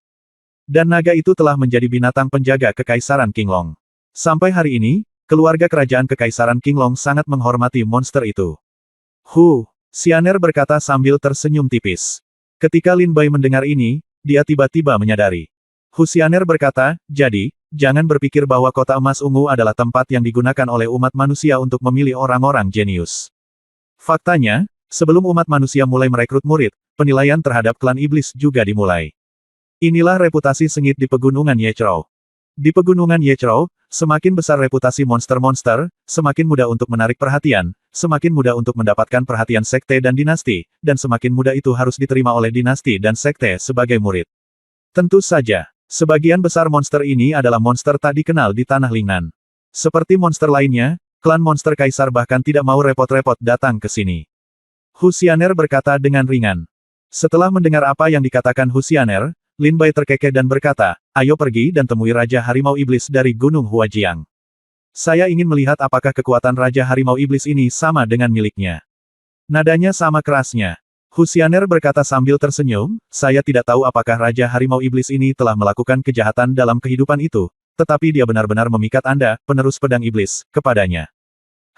Dan naga itu telah menjadi binatang penjaga Kekaisaran Qinglong. Sampai hari ini, keluarga kerajaan Kekaisaran Qinglong sangat menghormati monster itu. Hu Xianer berkata sambil tersenyum tipis. Ketika Lin Bai mendengar ini, dia tiba-tiba menyadari. Hu Xianer berkata, jadi, jangan berpikir bahwa kota emas ungu adalah tempat yang digunakan oleh umat manusia untuk memilih orang-orang jenius. Faktanya, sebelum umat manusia mulai merekrut murid, penilaian terhadap klan iblis juga dimulai. Inilah reputasi sengit di pegunungan Yechou. Di pegunungan Yechou, semakin besar reputasi monster-monster, semakin mudah untuk menarik perhatian, semakin mudah untuk mendapatkan perhatian sekte dan dinasti, dan semakin mudah itu harus diterima oleh dinasti dan sekte sebagai murid. Tentu saja, sebagian besar monster ini adalah monster tak dikenal di Tanah Lingnan. Seperti monster lainnya, klan monster kaisar bahkan tidak mau repot-repot datang ke sini. Hu Xianer berkata dengan ringan. Setelah mendengar apa yang dikatakan Hu Xianer, Lin Bai terkekeh dan berkata, ayo pergi dan temui Raja Harimau Iblis dari Gunung Huajiang. Saya ingin melihat apakah kekuatan Raja Harimau Iblis ini sama dengan miliknya. Nadanya sama kerasnya. Hu Xianer berkata sambil tersenyum, saya tidak tahu apakah Raja Harimau Iblis ini telah melakukan kejahatan dalam kehidupan itu, tetapi dia benar-benar memikat Anda, penerus pedang iblis, kepadanya.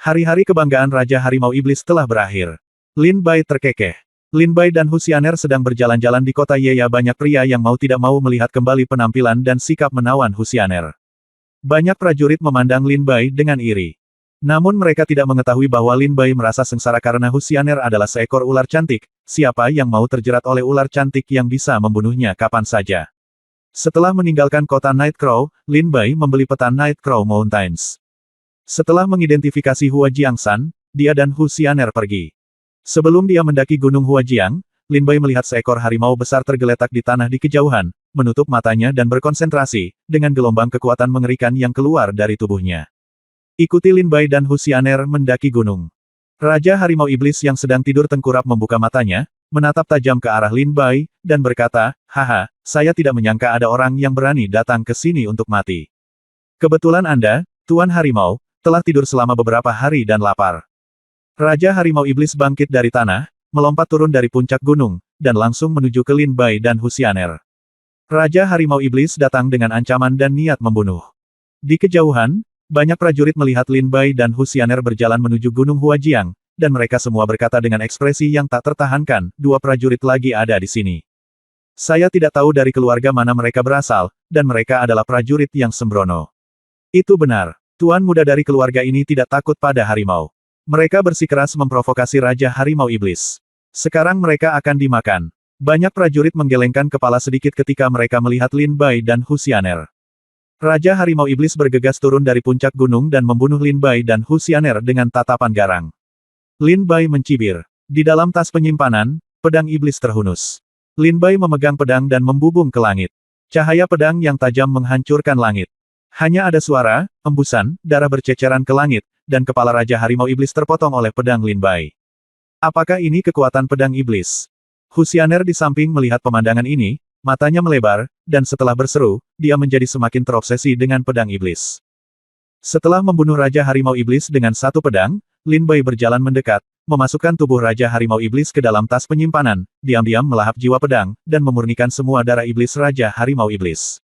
Hari-hari kebanggaan Raja Harimau Iblis telah berakhir. Lin Bai terkekeh. Lin Bai dan Hu Xianer sedang berjalan-jalan di kota Yeya. Banyak pria yang mau tidak mau melihat kembali penampilan dan sikap menawan Hu Xianer. Banyak prajurit memandang Lin Bai dengan iri. Namun mereka tidak mengetahui bahwa Lin Bai merasa sengsara karena Hu Xianer adalah seekor ular cantik, siapa yang mau terjerat oleh ular cantik yang bisa membunuhnya kapan saja. Setelah meninggalkan kota Nightcrow, Lin Bai membeli peta Nightcrow Mountains. Setelah mengidentifikasi Huajiangsan, dia dan Hu Xianer pergi. Sebelum dia mendaki Gunung Huajiang, Lin Bai melihat seekor harimau besar tergeletak di tanah di kejauhan, menutup matanya dan berkonsentrasi, dengan gelombang kekuatan mengerikan yang keluar dari tubuhnya. Ikuti Lin Bai dan Hu Xianer mendaki gunung. Raja Harimau Iblis yang sedang tidur tengkurap membuka matanya, menatap tajam ke arah Lin Bai, dan berkata, haha, saya tidak menyangka ada orang yang berani datang ke sini untuk mati. Kebetulan Anda, Tuan Harimau, telah tidur selama beberapa hari dan lapar. Raja Harimau Iblis bangkit dari tanah, melompat turun dari puncak gunung, dan langsung menuju ke Lin Bai dan Hu Xianer. Raja Harimau Iblis datang dengan ancaman dan niat membunuh. Di kejauhan, banyak prajurit melihat Lin Bai dan Hu Xianer berjalan menuju Gunung Huajiang, dan mereka semua berkata dengan ekspresi yang tak tertahankan, dua prajurit lagi ada di sini. Saya tidak tahu dari keluarga mana mereka berasal, dan mereka adalah prajurit yang sembrono. Itu benar, tuan muda dari keluarga ini tidak takut pada harimau. Mereka bersikeras memprovokasi Raja Harimau Iblis. Sekarang mereka akan dimakan. Banyak prajurit menggelengkan kepala sedikit ketika mereka melihat Lin Bai dan Hu Xianer. Raja Harimau Iblis bergegas turun dari puncak gunung dan membunuh Lin Bai dan Hu Xianer dengan tatapan garang. Lin Bai mencibir. Di dalam tas penyimpanan, pedang iblis terhunus. Lin Bai memegang pedang dan membubung ke langit. Cahaya pedang yang tajam menghancurkan langit. Hanya ada suara, embusan, darah berceceran ke langit, dan kepala Raja Harimau Iblis terpotong oleh pedang Lin Bai. Apakah ini kekuatan pedang iblis? Hu Xianer di samping melihat pemandangan ini, matanya melebar, dan setelah berseru, dia menjadi semakin terobsesi dengan pedang iblis. Setelah membunuh Raja Harimau Iblis dengan satu pedang, Lin Bai berjalan mendekat, memasukkan tubuh Raja Harimau Iblis ke dalam tas penyimpanan, diam-diam melahap jiwa pedang, dan memurnikan semua darah iblis Raja Harimau Iblis.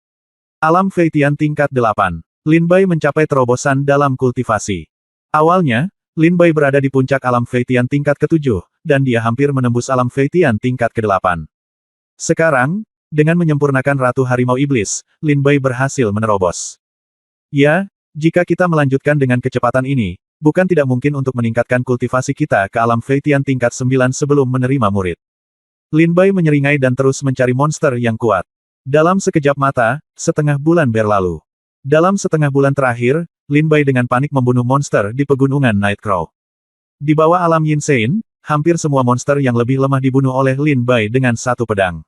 Alam Feitian tingkat 8. Lin Bai mencapai terobosan dalam kultivasi. Awalnya, Lin Bai berada di puncak alam Feitian tingkat ke-7, dan dia hampir menembus alam Feitian tingkat ke-8. Sekarang, dengan menyempurnakan Ratu Harimau Iblis, Lin Bai berhasil menerobos. Ya, jika kita melanjutkan dengan kecepatan ini, bukan tidak mungkin untuk meningkatkan kultivasi kita ke alam Feitian tingkat 9 sebelum menerima murid. Lin Bai menyeringai dan terus mencari monster yang kuat. Dalam sekejap mata, setengah bulan berlalu. Dalam setengah bulan terakhir, Lin Bai dengan panik membunuh monster di pegunungan Nightcrow. Di bawah alam Yinsein, hampir semua monster yang lebih lemah dibunuh oleh Lin Bai dengan satu pedang.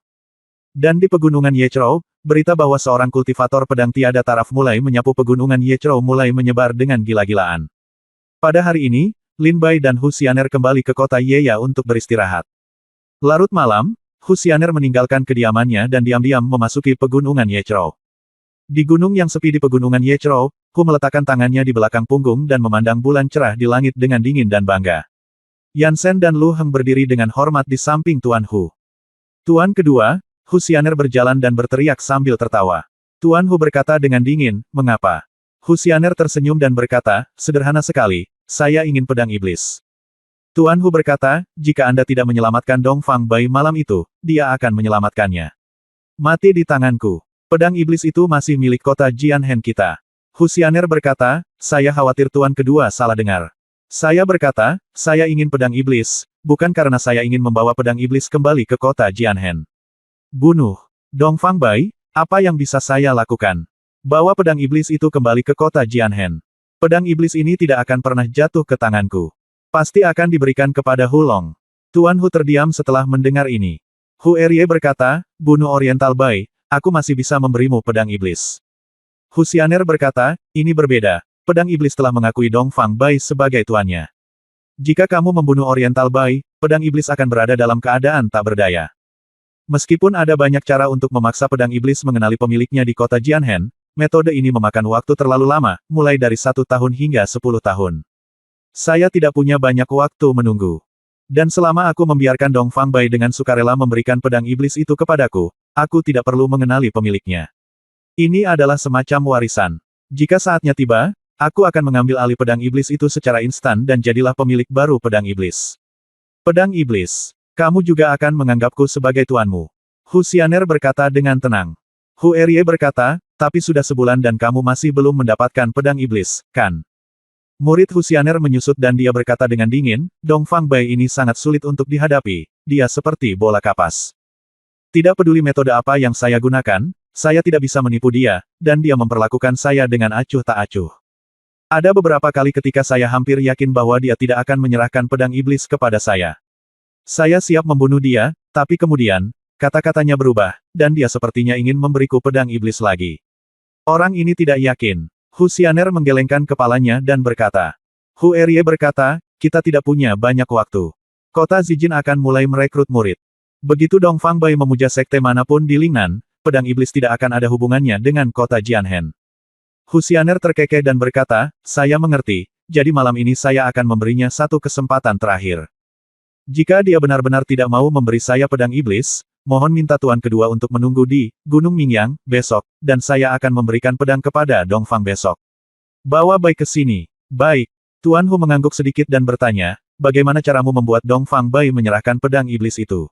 Dan di pegunungan Yechou, berita bahwa seorang kultivator pedang tiada taraf mulai menyapu pegunungan Yechou mulai menyebar dengan gila-gilaan. Pada hari ini, Lin Bai dan Hu Xianer kembali ke kota Yeya untuk beristirahat. Larut malam, Hu Xianer meninggalkan kediamannya dan diam-diam memasuki pegunungan Yechou. Di gunung yang sepi di pegunungan Yechou, Hu meletakkan tangannya di belakang punggung dan memandang bulan cerah di langit dengan dingin dan bangga. Yan Shen dan Lu Heng berdiri dengan hormat di samping Tuan Hu. Tuan kedua, Hu Xianer berjalan dan berteriak sambil tertawa. Tuan Hu berkata dengan dingin, "Mengapa?" Hu Xianer tersenyum dan berkata, "Sederhana sekali, saya ingin pedang iblis." Tuan Hu berkata, "Jika Anda tidak menyelamatkan Dong Fang Bai malam itu, dia akan menyelamatkannya. Mati di tanganku. Pedang iblis itu masih milik kota Jianhen kita." Hu Xianer berkata, "Saya khawatir Tuan kedua salah dengar. Saya berkata, saya ingin pedang iblis, bukan karena saya ingin membawa pedang iblis kembali ke kota Jianhen. Bunuh Dong Fang Bai, apa yang bisa saya lakukan? Bawa pedang iblis itu kembali ke kota Jianhen. Pedang iblis ini tidak akan pernah jatuh ke tanganku. Pasti akan diberikan kepada Hu Long." Tuan Hu terdiam setelah mendengar ini. Hu Erie berkata, "Bunuh Oriental Bai, aku masih bisa memberimu pedang iblis." Hu Xianer berkata, "Ini berbeda. Pedang iblis telah mengakui Dong Fang Bai sebagai tuannya. Jika kamu membunuh Oriental Bai, pedang iblis akan berada dalam keadaan tak berdaya." Meskipun ada banyak cara untuk memaksa pedang iblis mengenali pemiliknya di kota Jianhen, metode ini memakan waktu terlalu lama, mulai dari 1 tahun hingga 10 tahun. Saya tidak punya banyak waktu menunggu. Dan selama aku membiarkan Dong Fang Bai dengan sukarela memberikan pedang iblis itu kepadaku, aku tidak perlu mengenali pemiliknya. Ini adalah semacam warisan. Jika saatnya tiba, aku akan mengambil alih pedang iblis itu secara instan dan jadilah pemilik baru pedang iblis. Pedang iblis. Kamu juga akan menganggapku sebagai tuanmu. Hu Xianer berkata dengan tenang. Hu Erie berkata, "Tapi sudah sebulan dan kamu masih belum mendapatkan pedang iblis, kan?" Murid Hu Xianer menyusut dan dia berkata dengan dingin, "Dong Fang Bai ini sangat sulit untuk dihadapi, dia seperti bola kapas. Tidak peduli metode apa yang saya gunakan, saya tidak bisa menipu dia, dan dia memperlakukan saya dengan acuh tak acuh. Ada beberapa kali ketika saya hampir yakin bahwa dia tidak akan menyerahkan pedang iblis kepada saya. Saya siap membunuh dia, tapi kemudian, kata-katanya berubah, dan dia sepertinya ingin memberiku pedang iblis lagi. Orang ini tidak yakin." Hu Xianer menggelengkan kepalanya dan berkata. Hu Erie berkata, "Kita tidak punya banyak waktu. Kota Zijin akan mulai merekrut murid. Begitu Dong Fang Bai memuja sekte manapun di Lingnan, pedang iblis tidak akan ada hubungannya dengan kota Jianhen." Hu Xianer terkekeh dan berkata, "Saya mengerti, jadi malam ini saya akan memberinya satu kesempatan terakhir. Jika dia benar-benar tidak mau memberi saya pedang iblis, mohon minta tuan kedua untuk menunggu di Gunung Mingyang besok, dan saya akan memberikan pedang kepada Dong Fang besok. Bawa Bai ke sini." "Baik." Tuan Hu mengangguk sedikit dan bertanya, "Bagaimana caramu membuat Dong Fang Bai menyerahkan pedang iblis itu?"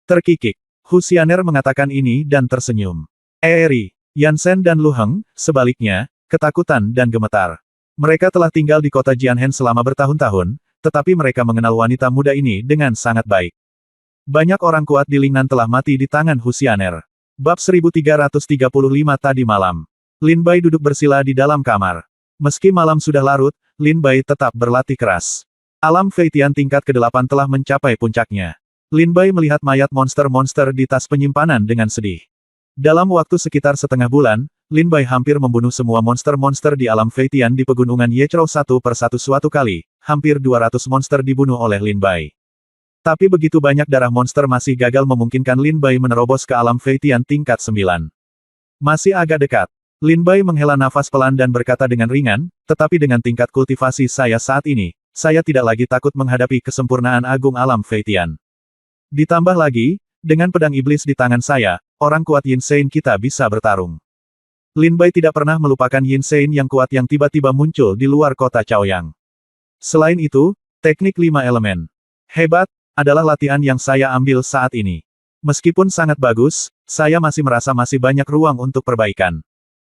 Terkikik. Hu Xianer mengatakan ini dan tersenyum. Eri, Yan Shen dan Lu Heng, sebaliknya, ketakutan dan gemetar. Mereka telah tinggal di kota Jianhen selama bertahun-tahun, tetapi mereka mengenal wanita muda ini dengan sangat baik. Banyak orang kuat di Lingnan telah mati di tangan Husianer. Bab 1335 tadi malam. Lin Bai duduk bersila di dalam kamar. Meski malam sudah larut, Lin Bai tetap berlatih keras. Alam Feitian tingkat ke-8 telah mencapai puncaknya. Lin Bai melihat mayat monster-monster di tas penyimpanan dengan sedih. Dalam waktu sekitar setengah bulan, Lin Bai hampir membunuh semua monster-monster di alam Feitian di pegunungan Yechou satu persatu suatu kali. Hampir 200 monster dibunuh oleh Lin Bai. Tapi begitu banyak darah monster masih gagal memungkinkan Lin Bai menerobos ke alam Feitian tingkat 9. Masih agak dekat. Lin Bai menghela nafas pelan dan berkata dengan ringan, tetapi dengan tingkat kultivasi saya saat ini, saya tidak lagi takut menghadapi kesempurnaan agung alam Feitian. Ditambah lagi, dengan pedang iblis di tangan saya, orang kuat Yin Sein kita bisa bertarung. Lin Bai tidak pernah melupakan Yin Sein yang kuat yang tiba-tiba muncul di luar kota Chaoyang. Selain itu, teknik 5 elemen hebat adalah latihan yang saya ambil saat ini. Meskipun sangat bagus, saya masih merasa masih banyak ruang untuk perbaikan.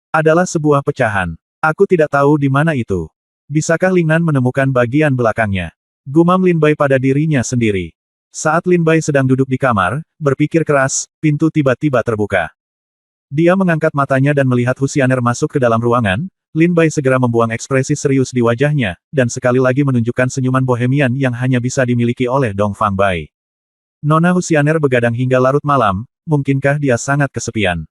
Adalah sebuah pecahan. Aku tidak tahu di mana itu. Bisakah Lingnan menemukan bagian belakangnya? Gumam Lin Bai pada dirinya sendiri. Saat Lin Bai sedang duduk di kamar, berpikir keras, pintu tiba-tiba terbuka. Dia mengangkat matanya dan melihat Husianer masuk ke dalam ruangan. Lin Bai segera membuang ekspresi serius di wajahnya, dan sekali lagi menunjukkan senyuman bohemian yang hanya bisa dimiliki oleh Dong Fang Bai. Nona Husianer begadang hingga larut malam, mungkinkah dia sangat kesepian?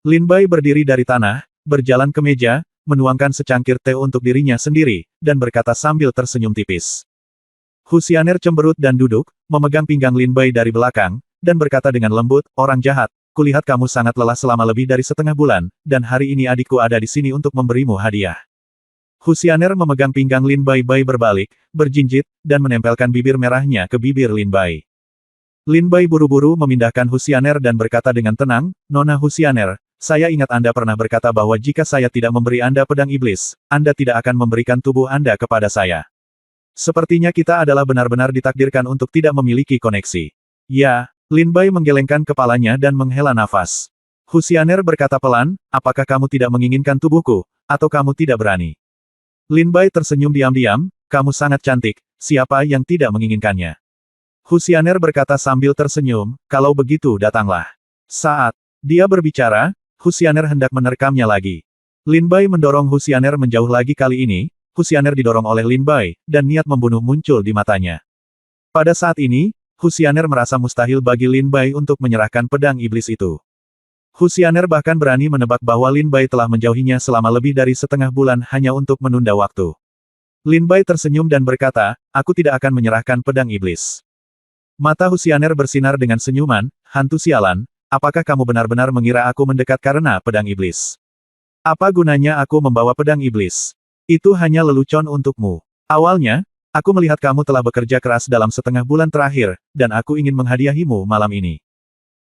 Lin Bai berdiri dari tanah, berjalan ke meja, menuangkan secangkir teh untuk dirinya sendiri, dan berkata sambil tersenyum tipis. Husianer cemberut dan duduk, memegang pinggang Lin Bai dari belakang, dan berkata dengan lembut, orang jahat. Kulihat kamu sangat lelah selama lebih dari setengah bulan, dan hari ini adikku ada di sini untuk memberimu hadiah. Husianer memegang pinggang Lin Bai berbalik, berjinjit, dan menempelkan bibir merahnya ke bibir Lin Bai. Lin Bai buru-buru memindahkan Husianer dan berkata dengan tenang, Nona Husianer, saya ingat Anda pernah berkata bahwa jika saya tidak memberi Anda pedang iblis, Anda tidak akan memberikan tubuh Anda kepada saya. Sepertinya kita adalah benar-benar ditakdirkan untuk tidak memiliki koneksi. Ya. Lin Bai menggelengkan kepalanya dan menghela nafas. Husianer berkata pelan, apakah kamu tidak menginginkan tubuhku, atau kamu tidak berani? Lin Bai tersenyum diam-diam, kamu sangat cantik, siapa yang tidak menginginkannya? Husianer berkata sambil tersenyum, kalau begitu datanglah. Saat dia berbicara, Husianer hendak menerkamnya lagi. Lin Bai mendorong Husianer menjauh lagi kali ini, Husianer didorong oleh Lin Bai, dan niat membunuh muncul di matanya. Pada saat ini, Husianer merasa mustahil bagi Lin Bai untuk menyerahkan pedang iblis itu. Husianer bahkan berani menebak bahwa Lin Bai telah menjauhinya selama lebih dari setengah bulan hanya untuk menunda waktu. Lin Bai tersenyum dan berkata, aku tidak akan menyerahkan pedang iblis. Mata Husianer bersinar dengan senyuman, hantu sialan, apakah kamu benar-benar mengira aku mendekat karena pedang iblis? Apa gunanya aku membawa pedang iblis? Itu hanya lelucon untukmu. Awalnya, aku melihat kamu telah bekerja keras dalam setengah bulan terakhir, dan aku ingin menghadiahimu malam ini.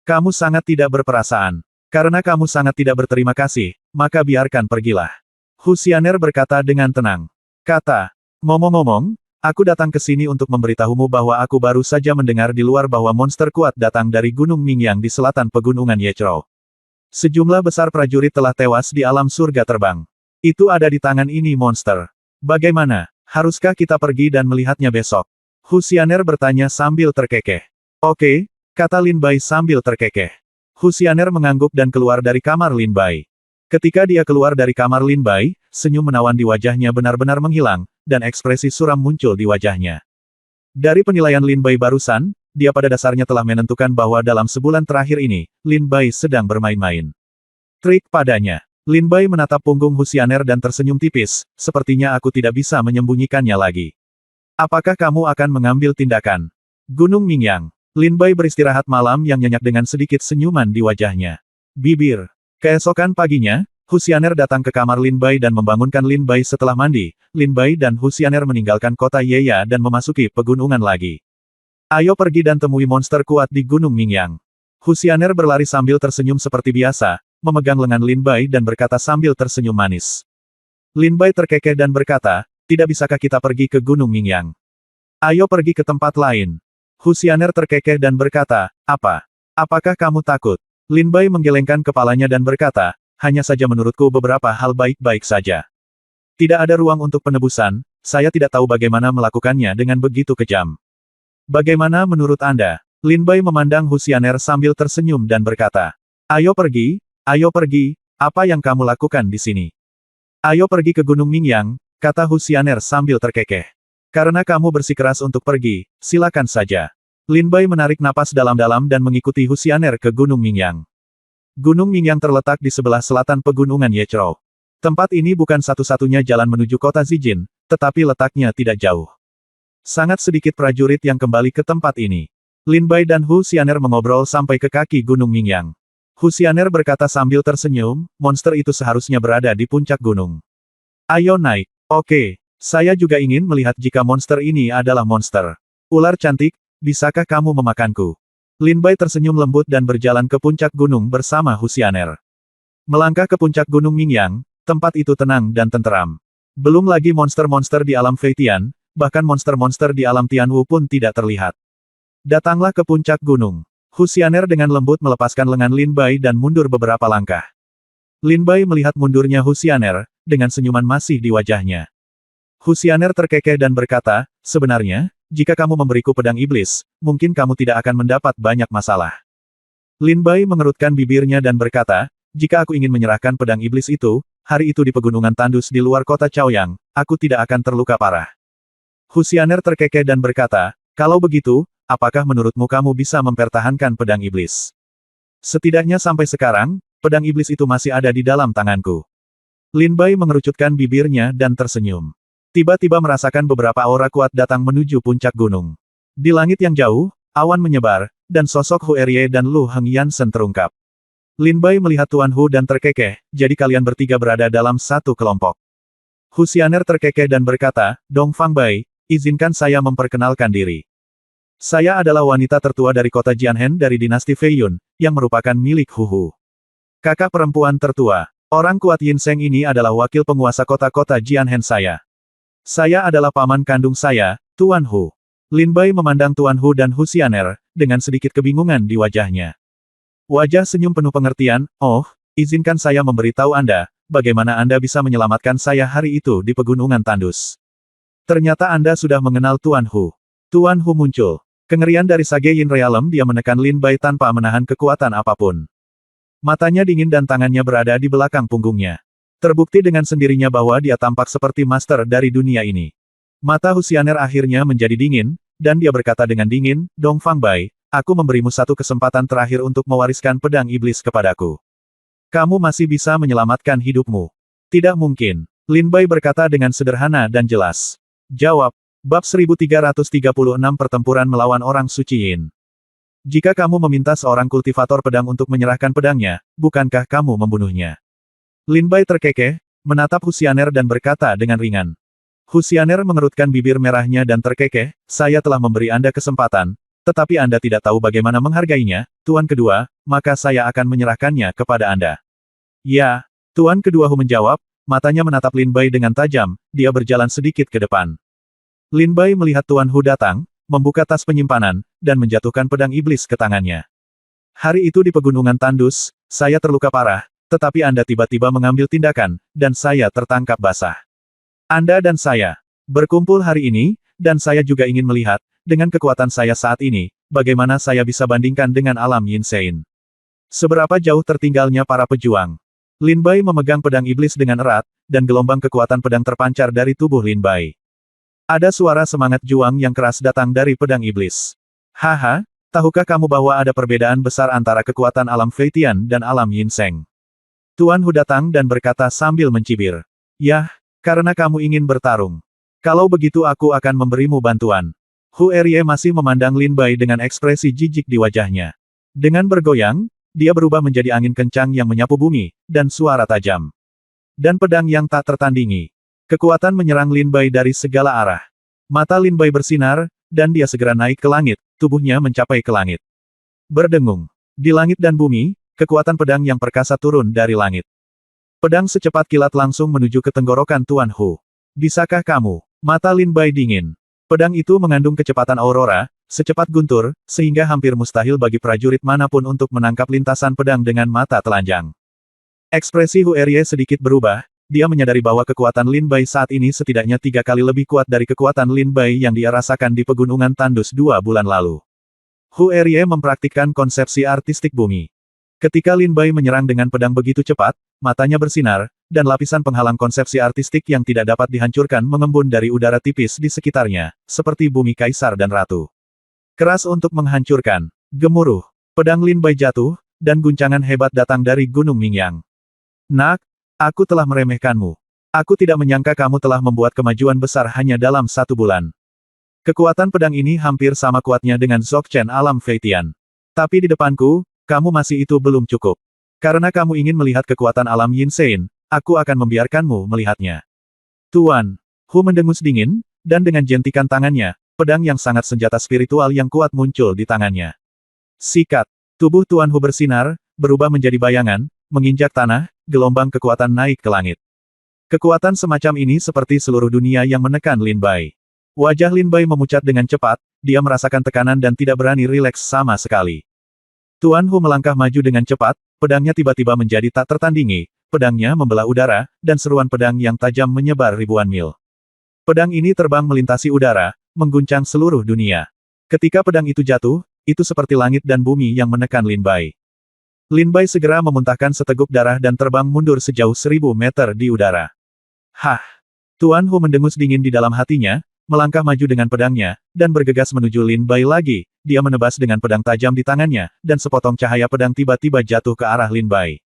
Kamu sangat tidak berperasaan. Karena kamu sangat tidak berterima kasih, maka biarkan pergilah. Husianer berkata dengan tenang. Kata, ngomong-ngomong, aku datang ke sini untuk memberitahumu bahwa aku baru saja mendengar di luar bahwa monster kuat datang dari Gunung Mingyang di selatan pegunungan Yechou. Sejumlah besar prajurit telah tewas di alam surga terbang. Itu ada di tangan ini monster. Bagaimana? Haruskah kita pergi dan melihatnya besok? Husianer bertanya sambil terkekeh. Oke, kata Lin Bai sambil terkekeh. Husianer mengangguk dan keluar dari kamar Lin Bai. Ketika dia keluar dari kamar Lin Bai, senyum menawan di wajahnya benar-benar menghilang, dan ekspresi suram muncul di wajahnya. Dari penilaian Lin Bai barusan, dia pada dasarnya telah menentukan bahwa dalam sebulan terakhir ini, Lin Bai sedang bermain-main. Trik padanya. Lin Bai menatap punggung Husianer dan tersenyum tipis, sepertinya aku tidak bisa menyembunyikannya lagi. Apakah kamu akan mengambil tindakan? Gunung Mingyang. Lin Bai beristirahat malam yang nyenyak dengan sedikit senyuman di wajahnya. Bibir. Keesokan paginya, Husianer datang ke kamar Lin Bai dan membangunkan Lin Bai setelah mandi. Lin Bai dan Husianer meninggalkan kota Yeya dan memasuki pegunungan lagi. Ayo pergi dan temui monster kuat di Gunung Mingyang. Husianer berlari sambil tersenyum seperti biasa, memegang lengan Lin Bai dan berkata sambil tersenyum manis. Lin Bai terkekeh dan berkata, tidak bisakah kita pergi ke Gunung Mingyang? Ayo pergi ke tempat lain. Husianer terkekeh dan berkata, apa? Apakah kamu takut? Lin Bai menggelengkan kepalanya dan berkata, hanya saja menurutku beberapa hal baik-baik saja. Tidak ada ruang untuk penebusan, saya tidak tahu bagaimana melakukannya dengan begitu kejam. Bagaimana menurut Anda? Lin Bai memandang Hu Xianer sambil tersenyum dan berkata, ayo pergi, apa yang kamu lakukan di sini? Ayo pergi ke Gunung Mingyang, kata Hu Xianer sambil terkekeh. Karena kamu bersikeras untuk pergi, silakan saja. Lin Bai menarik napas dalam-dalam dan mengikuti Hu Xianer ke Gunung Mingyang. Gunung Mingyang terletak di sebelah selatan pegunungan Yechou. Tempat ini bukan satu-satunya jalan menuju kota Zijin, tetapi letaknya tidak jauh. Sangat sedikit prajurit yang kembali ke tempat ini. Lin Bai dan Hu Xianer mengobrol sampai ke kaki Gunung Mingyang. Hu Xianer berkata sambil tersenyum, monster itu seharusnya berada di puncak gunung. Ayo naik. Oke, saya juga ingin melihat jika monster ini adalah monster. Ular cantik, bisakah kamu memakanku? Lin Bai tersenyum lembut dan berjalan ke puncak gunung bersama Hu Xianer. Melangkah ke puncak Gunung Mingyang, tempat itu tenang dan tenteram. Belum lagi monster-monster di alam Feitian, bahkan monster-monster di alam Tianwu pun tidak terlihat. Datanglah ke puncak gunung. Hu Xianer dengan lembut melepaskan lengan Lin Bai dan mundur beberapa langkah. Lin Bai melihat mundurnya Hu Xianer, dengan senyuman masih di wajahnya. Hu Xianer terkekeh dan berkata, sebenarnya, jika kamu memberiku pedang iblis, mungkin kamu tidak akan mendapat banyak masalah. Lin Bai mengerutkan bibirnya dan berkata, jika aku ingin menyerahkan pedang iblis itu, hari itu di pegunungan tandus di luar kota Chaoyang, aku tidak akan terluka parah. Hu Xianer terkekeh dan berkata, kalau begitu, apakah menurutmu kamu bisa mempertahankan pedang iblis? Setidaknya sampai sekarang, pedang iblis itu masih ada di dalam tanganku. Lin Bai mengerucutkan bibirnya dan tersenyum. Tiba-tiba merasakan beberapa aura kuat datang menuju puncak gunung. Di langit yang jauh, awan menyebar, dan sosok Hu Erye dan Lu Heng Yansen terungkap. Lin Bai melihat Tuan Hu dan terkekeh, jadi kalian bertiga berada dalam satu kelompok. Hu Xianer terkekeh dan berkata, Dong Fang Bai, izinkan saya memperkenalkan diri. Saya adalah wanita tertua dari kota Jianhen dari dinasti Feiyun, yang merupakan milik Hu Hu. Kakak perempuan tertua, orang kuat Yin Seng ini adalah wakil penguasa kota-kota Jianhen saya. Saya adalah paman kandung saya, Tuan Hu. Lin Bai memandang Tuan Hu dan Hu Xianer, dengan sedikit kebingungan di wajahnya. Wajah senyum penuh pengertian, oh, izinkan saya memberitahu Anda, bagaimana Anda bisa menyelamatkan saya hari itu di pegunungan tandus. Ternyata Anda sudah mengenal Tuan Hu. Tuan Hu muncul. Kengerian dari Sage Yin Realm dia menekan Lin Bai tanpa menahan kekuatan apapun. Matanya dingin dan tangannya berada di belakang punggungnya. Terbukti dengan sendirinya bahwa dia tampak seperti master dari dunia ini. Mata Hu Xianer akhirnya menjadi dingin, dan dia berkata dengan dingin, Dong Fang Bai, aku memberimu satu kesempatan terakhir untuk mewariskan pedang iblis kepadaku. Kamu masih bisa menyelamatkan hidupmu. Tidak mungkin. Lin Bai berkata dengan sederhana dan jelas. Jawab. Bab 1336 Pertempuran melawan orang suci Yin. Jika kamu meminta seorang kultivator pedang untuk menyerahkan pedangnya, bukankah kamu membunuhnya? Lin Bai terkekeh, menatap Hu Xianer dan berkata dengan ringan. Hu Xianer mengerutkan bibir merahnya dan terkekeh, saya telah memberi Anda kesempatan, tetapi Anda tidak tahu bagaimana menghargainya, Tuan kedua, maka saya akan menyerahkannya kepada Anda. Ya, Tuan kedua Hu menjawab, matanya menatap Lin Bai dengan tajam, dia berjalan sedikit ke depan. Lin Bai melihat Tuan Hu datang, membuka tas penyimpanan, dan menjatuhkan pedang iblis ke tangannya. Hari itu di pegunungan tandus, saya terluka parah, tetapi Anda tiba-tiba mengambil tindakan, dan saya tertangkap basah. Anda dan saya berkumpul hari ini, dan saya juga ingin melihat, dengan kekuatan saya saat ini, bagaimana saya bisa bandingkan dengan alam Yin Sein. Seberapa jauh tertinggalnya para pejuang. Lin Bai memegang pedang iblis dengan erat, dan gelombang kekuatan pedang terpancar dari tubuh Lin Bai. Ada suara semangat juang yang keras datang dari pedang iblis. Haha, tahukah kamu bahwa ada perbedaan besar antara kekuatan alam Feitian dan alam Yin Seng? Tuan Hu datang dan berkata sambil mencibir. Yah, karena kamu ingin bertarung. Kalau begitu aku akan memberimu bantuan. Hu Erye masih memandang Lin Bai dengan ekspresi jijik di wajahnya. Dengan bergoyang, dia berubah menjadi angin kencang yang menyapu bumi, dan suara tajam. Dan pedang yang tak tertandingi. Kekuatan menyerang Lin Bai dari segala arah. Mata Lin Bai bersinar, dan dia segera naik ke langit, tubuhnya mencapai ke langit. Berdengung. Di langit dan bumi, kekuatan pedang yang perkasa turun dari langit. Pedang secepat kilat langsung menuju ke tenggorokan Tuan Hu. Bisakah kamu? Mata Lin Bai dingin. Pedang itu mengandung kecepatan aurora, secepat guntur, sehingga hampir mustahil bagi prajurit manapun untuk menangkap lintasan pedang dengan mata telanjang. Ekspresi Hu Erye sedikit berubah, dia menyadari bahwa kekuatan Lin Bai saat ini setidaknya 3 kali lebih kuat dari kekuatan Lin Bai yang dia rasakan di pegunungan Tandus 2 bulan lalu. Hu Erye mempraktikkan konsepsi artistik bumi. Ketika Lin Bai menyerang dengan pedang begitu cepat, matanya bersinar, dan lapisan penghalang konsepsi artistik yang tidak dapat dihancurkan mengembun dari udara tipis di sekitarnya, seperti bumi kaisar dan ratu. Keras untuk menghancurkan. Gemuruh. Pedang Lin Bai jatuh, dan guncangan hebat datang dari Gunung Mingyang. Nak, aku telah meremehkanmu. Aku tidak menyangka kamu telah membuat kemajuan besar hanya dalam 1 bulan. Kekuatan pedang ini hampir sama kuatnya dengan Dzogchen alam Feitian. Tapi di depanku, kamu masih itu belum cukup. Karena kamu ingin melihat kekuatan alam Yin Sein, aku akan membiarkanmu melihatnya. Tuan, Hu mendengus dingin, dan dengan jentikan tangannya, pedang yang sangat senjata spiritual yang kuat muncul di tangannya. Sikat. Tubuh Tuan Hu bersinar, berubah menjadi bayangan, menginjak tanah, gelombang kekuatan naik ke langit. Kekuatan semacam ini seperti seluruh dunia yang menekan Lin Bai. Wajah Lin Bai memucat dengan cepat, dia merasakan tekanan dan tidak berani rileks sama sekali. Tuan Hu melangkah maju dengan cepat, pedangnya tiba-tiba menjadi tak tertandingi, pedangnya membelah udara, dan seruan pedang yang tajam menyebar ribuan mil. Pedang ini terbang melintasi udara, mengguncang seluruh dunia. Ketika pedang itu jatuh, itu seperti langit dan bumi yang menekan Lin Bai. Lin Bai segera memuntahkan seteguk darah dan terbang mundur sejauh 1000 meter di udara. Hah! Tuan Hu mendengus dingin di dalam hatinya, melangkah maju dengan pedangnya, dan bergegas menuju Lin Bai lagi. Dia menebas dengan pedang tajam di tangannya, dan sepotong cahaya pedang tiba-tiba jatuh ke arah Lin Bai.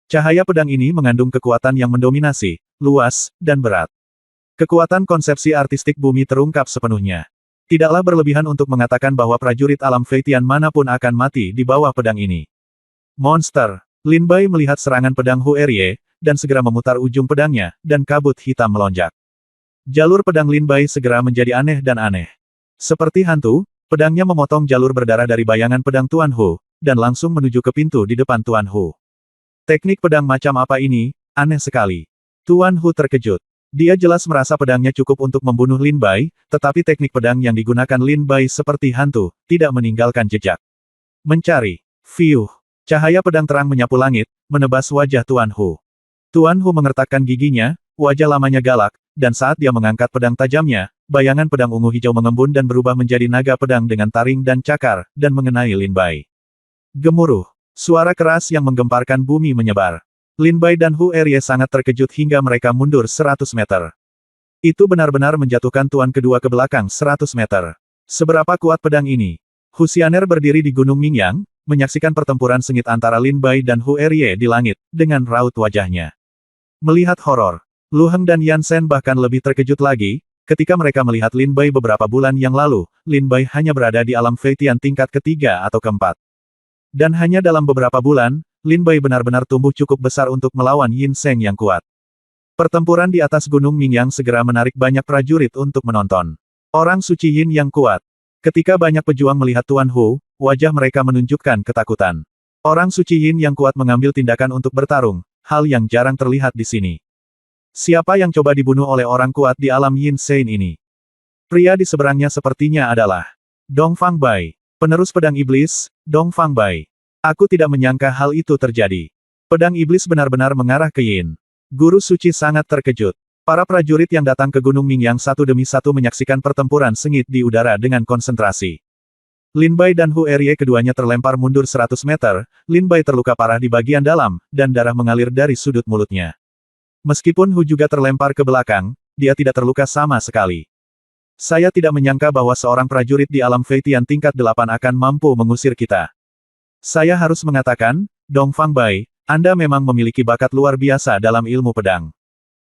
Cahaya pedang ini mengandung kekuatan yang mendominasi, luas, dan berat. Kekuatan konsepsi artistik bumi terungkap sepenuhnya. Tidaklah berlebihan untuk mengatakan bahwa prajurit alam Feitian manapun akan mati di bawah pedang ini. Monster! Lin Bai melihat serangan pedang Hu Erye, dan segera memutar ujung pedangnya, dan kabut hitam melonjak. Jalur pedang Lin Bai segera menjadi aneh dan aneh. Seperti hantu, pedangnya memotong jalur berdarah dari bayangan pedang Tuan Hu, dan langsung menuju ke pintu di depan Tuan Hu. Teknik pedang macam apa ini? Aneh sekali. Tuan Hu terkejut. Dia jelas merasa pedangnya cukup untuk membunuh Lin Bai, tetapi teknik pedang yang digunakan Lin Bai seperti hantu, tidak meninggalkan jejak. Mencari. Fiuh. Cahaya pedang terang menyapu langit, menebas wajah Tuan Hu. Tuan Hu mengertakkan giginya, wajah lamanya galak, dan saat dia mengangkat pedang tajamnya, bayangan pedang ungu hijau mengembun dan berubah menjadi naga pedang dengan taring dan cakar, dan mengenai Lin Bai. Gemuruh. Suara keras yang menggemparkan bumi menyebar. Lin Bai dan Hu Erye sangat terkejut hingga mereka mundur 100 meter. Itu benar-benar menjatuhkan tuan kedua ke belakang 100 meter. Seberapa kuat pedang ini? Hu Xianer berdiri di Gunung Mingyang, menyaksikan pertempuran sengit antara Lin Bai dan Hu Erye di langit, dengan raut wajahnya. Melihat horor. Lu Heng dan Yan Sen bahkan lebih terkejut lagi, ketika mereka melihat Lin Bai beberapa bulan yang lalu, Lin Bai hanya berada di alam Feitian tingkat ketiga atau keempat. Dan hanya dalam beberapa bulan, Lin Bai benar-benar tumbuh cukup besar untuk melawan Yin Seng yang kuat. Pertempuran di atas Gunung Mingyang segera menarik banyak prajurit untuk menonton. Orang suci Yin yang kuat. Ketika banyak pejuang melihat Tuan Hu, wajah mereka menunjukkan ketakutan. Orang suci Yin yang kuat mengambil tindakan untuk bertarung, hal yang jarang terlihat di sini. Siapa yang coba dibunuh oleh orang kuat di alam Yin Sein ini? Pria di seberangnya sepertinya adalah Dong Fang Bai. Penerus pedang iblis, Dong Fang Bai. Aku tidak menyangka hal itu terjadi. Pedang iblis benar-benar mengarah ke Yin. Guru suci sangat terkejut. Para prajurit yang datang ke Gunung Mingyang satu demi satu menyaksikan pertempuran sengit di udara dengan konsentrasi. Lin Bai dan Hu Erye keduanya terlempar mundur 100 meter, Lin Bai terluka parah di bagian dalam, dan darah mengalir dari sudut mulutnya. Meskipun Hu juga terlempar ke belakang, dia tidak terluka sama sekali. Saya tidak menyangka bahwa seorang prajurit di alam Feitian tingkat 8 akan mampu mengusir kita. Saya harus mengatakan, Dong Fang Bai, Anda memang memiliki bakat luar biasa dalam ilmu pedang.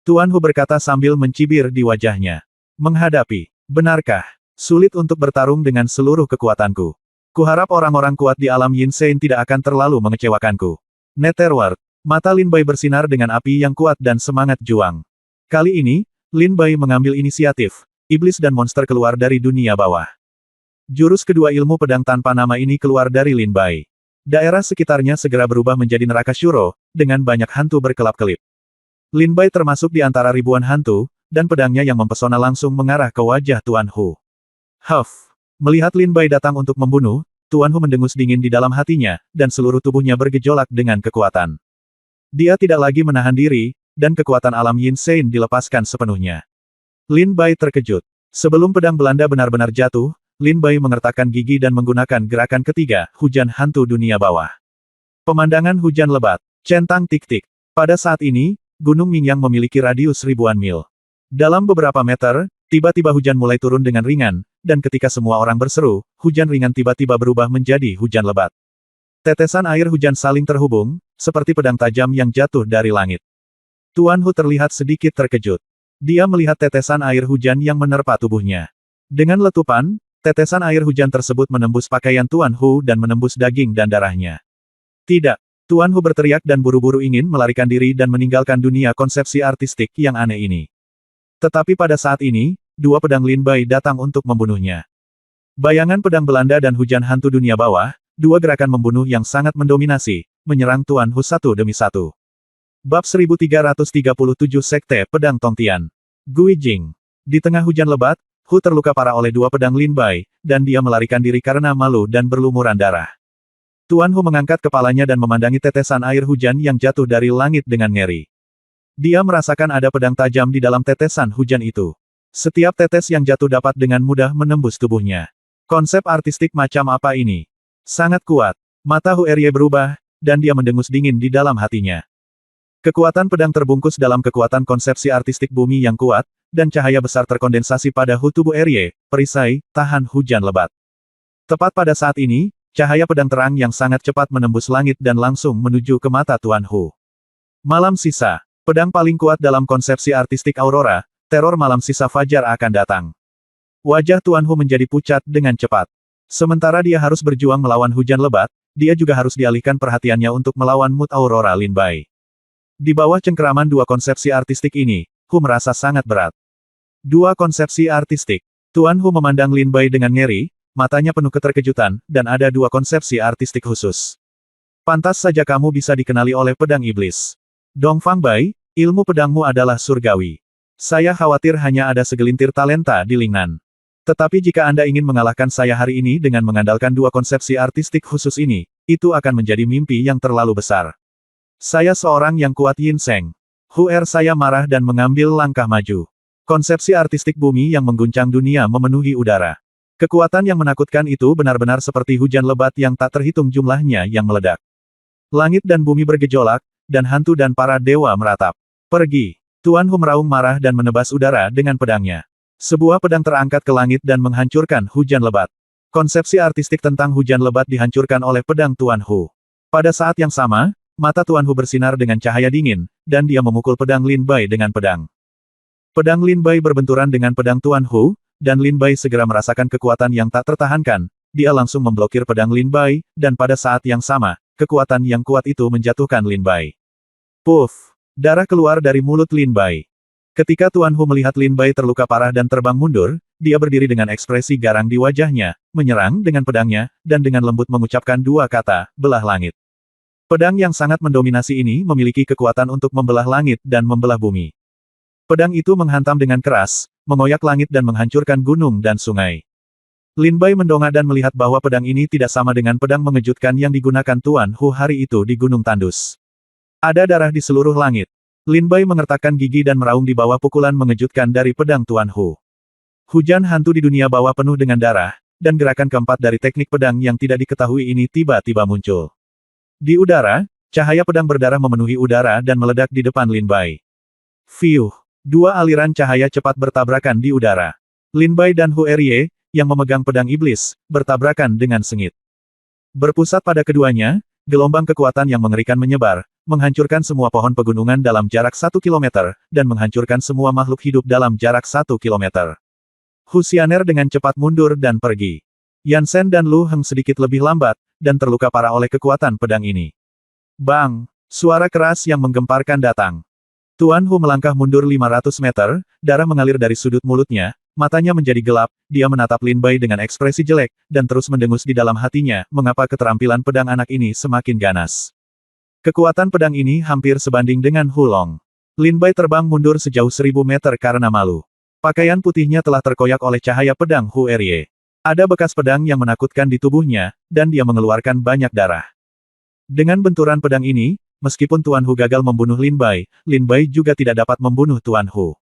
Tuan Hu berkata sambil mencibir di wajahnya. Menghadapi, benarkah, sulit untuk bertarung dengan seluruh kekuatanku. Kuharap orang-orang kuat di alam Yin Sein tidak akan terlalu mengecewakanku. Netherworld. Mata Lin Bai bersinar dengan api yang kuat dan semangat juang. Kali ini, Lin Bai mengambil inisiatif. Iblis dan monster keluar dari dunia bawah. Jurus kedua ilmu pedang tanpa nama ini keluar dari Lin Bai. Daerah sekitarnya segera berubah menjadi neraka Shuro, dengan banyak hantu berkelap-kelip. Lin Bai termasuk di antara ribuan hantu, dan pedangnya yang mempesona langsung mengarah ke wajah Tuan Hu. Huff! Melihat Lin Bai datang untuk membunuh, Tuan Hu mendengus dingin di dalam hatinya, dan seluruh tubuhnya bergejolak dengan kekuatan. Dia tidak lagi menahan diri, dan kekuatan alam Yin Sein dilepaskan sepenuhnya. Lin Bai terkejut. Sebelum pedang Belanda benar-benar jatuh, Lin Bai mengertakkan gigi dan menggunakan gerakan ketiga, hujan hantu dunia bawah. Pemandangan hujan lebat. Centang tik-tik. Pada saat ini, Gunung Mingyang memiliki radius ribuan mil. Dalam beberapa meter, tiba-tiba hujan mulai turun dengan ringan, dan ketika semua orang berseru, hujan ringan tiba-tiba berubah menjadi hujan lebat. Tetesan air hujan saling terhubung, seperti pedang tajam yang jatuh dari langit. Tuan Hu terlihat sedikit terkejut. Dia melihat tetesan air hujan yang menerpa tubuhnya. Dengan letupan, tetesan air hujan tersebut menembus pakaian Tuan Hu dan menembus daging dan darahnya. Tidak. Tuan Hu berteriak dan buru-buru ingin melarikan diri dan meninggalkan dunia konsepsi artistik yang aneh ini. Tetapi pada saat ini, dua pedang Lin Bai datang untuk membunuhnya. Bayangan pedang Belanda dan hujan hantu dunia bawah, dua gerakan membunuh yang sangat mendominasi, menyerang Tuan Hu satu demi satu. Bab 1337 Sekte Pedang Tongtian. Gui Jing. Di tengah hujan lebat, Hu terluka parah oleh dua pedang Lin Bai, dan dia melarikan diri karena malu dan berlumuran darah. Tuan Hu mengangkat kepalanya dan memandangi tetesan air hujan yang jatuh dari langit dengan ngeri. Dia merasakan ada pedang tajam di dalam tetesan hujan itu. Setiap tetes yang jatuh dapat dengan mudah menembus tubuhnya. Konsep artistik macam apa ini? Sangat kuat. Mata Hu Erye berubah, dan dia mendengus dingin di dalam hatinya. Kekuatan pedang terbungkus dalam kekuatan konsepsi artistik bumi yang kuat, dan cahaya besar terkondensasi pada Hu tubuh Erye, perisai, tahan hujan lebat. Tepat pada saat ini, cahaya pedang terang yang sangat cepat menembus langit dan langsung menuju ke mata Tuan Hu. Malam sisa. Pedang paling kuat dalam konsepsi artistik Aurora, teror malam sisa fajar akan datang. Wajah Tuan Hu menjadi pucat dengan cepat. Sementara dia harus berjuang melawan hujan lebat, dia juga harus dialihkan perhatiannya untuk melawan Mood Aurora Lin Bai. Di bawah cengkeraman dua konsepsi artistik ini, Hu merasa sangat berat. Dua konsepsi artistik. Tuan Hu memandang Lin Bai dengan ngeri, matanya penuh keterkejutan, dan ada dua konsepsi artistik khusus. Pantas saja kamu bisa dikenali oleh pedang iblis. Dongfang Bai, ilmu pedangmu adalah surgawi. Saya khawatir hanya ada segelintir talenta di Lingnan. Tetapi jika Anda ingin mengalahkan saya hari ini dengan mengandalkan dua konsepsi artistik khusus ini, itu akan menjadi mimpi yang terlalu besar. Saya seorang yang kuat Yin Seng. Hu Er saya marah dan mengambil langkah maju. Konsepsi artistik bumi yang mengguncang dunia memenuhi udara. Kekuatan yang menakutkan itu benar-benar seperti hujan lebat yang tak terhitung jumlahnya yang meledak. Langit dan bumi bergejolak, dan hantu dan para dewa meratap. Pergi. Tuan Hu meraung marah dan menebas udara dengan pedangnya. Sebuah pedang terangkat ke langit dan menghancurkan hujan lebat. Konsepsi artistik tentang hujan lebat dihancurkan oleh pedang Tuan Hu. Pada saat yang sama, mata Tuan Hu bersinar dengan cahaya dingin, dan dia memukul pedang Lin Bai dengan pedang. Pedang Lin Bai berbenturan dengan pedang Tuan Hu, dan Lin Bai segera merasakan kekuatan yang tak tertahankan, dia langsung memblokir pedang Lin Bai, dan pada saat yang sama, kekuatan yang kuat itu menjatuhkan Lin Bai. Puff! Darah keluar dari mulut Lin Bai. Ketika Tuan Hu melihat Lin Bai terluka parah dan terbang mundur, dia berdiri dengan ekspresi garang di wajahnya, menyerang dengan pedangnya, dan dengan lembut mengucapkan dua kata, belah langit. Pedang yang sangat mendominasi ini memiliki kekuatan untuk membelah langit dan membelah bumi. Pedang itu menghantam dengan keras, mengoyak langit dan menghancurkan gunung dan sungai. Lin Bai mendongak dan melihat bahwa pedang ini tidak sama dengan pedang mengejutkan yang digunakan Tuan Hu hari itu di Gunung Tandus. Ada darah di seluruh langit. Lin Bai mengertakkan gigi dan meraung di bawah pukulan mengejutkan dari pedang Tuan Hu. Hujan hantu di dunia bawah penuh dengan darah, dan gerakan keempat dari teknik pedang yang tidak diketahui ini tiba-tiba muncul. Di udara, cahaya pedang berdarah memenuhi udara dan meledak di depan Lin Bai. Fiuh! Dua aliran cahaya cepat bertabrakan di udara. Lin Bai dan Hu Erye, yang memegang pedang iblis, bertabrakan dengan sengit. Berpusat pada keduanya, gelombang kekuatan yang mengerikan menyebar, menghancurkan semua pohon pegunungan dalam jarak 1 kilometer, dan menghancurkan semua makhluk hidup dalam jarak 1 kilometer. Hu Xianer dengan cepat mundur dan pergi. Yan Shen dan Lu Heng sedikit lebih lambat, dan terluka parah oleh kekuatan pedang ini. Bang! Suara keras yang menggemparkan datang. Tuan Hu melangkah mundur 500 meter, darah mengalir dari sudut mulutnya, matanya menjadi gelap, dia menatap Lin Bai dengan ekspresi jelek, dan terus mendengus di dalam hatinya, mengapa keterampilan pedang anak ini semakin ganas. Kekuatan pedang ini hampir sebanding dengan Hu Long. Lin Bai terbang mundur sejauh 1000 meter karena malu. Pakaian putihnya telah terkoyak oleh cahaya pedang Hu Erye. Ada bekas pedang yang menakutkan di tubuhnya, dan dia mengeluarkan banyak darah. Dengan benturan pedang ini, meskipun Tuan Hu gagal membunuh Lin Bai juga tidak dapat membunuh Tuan Hu.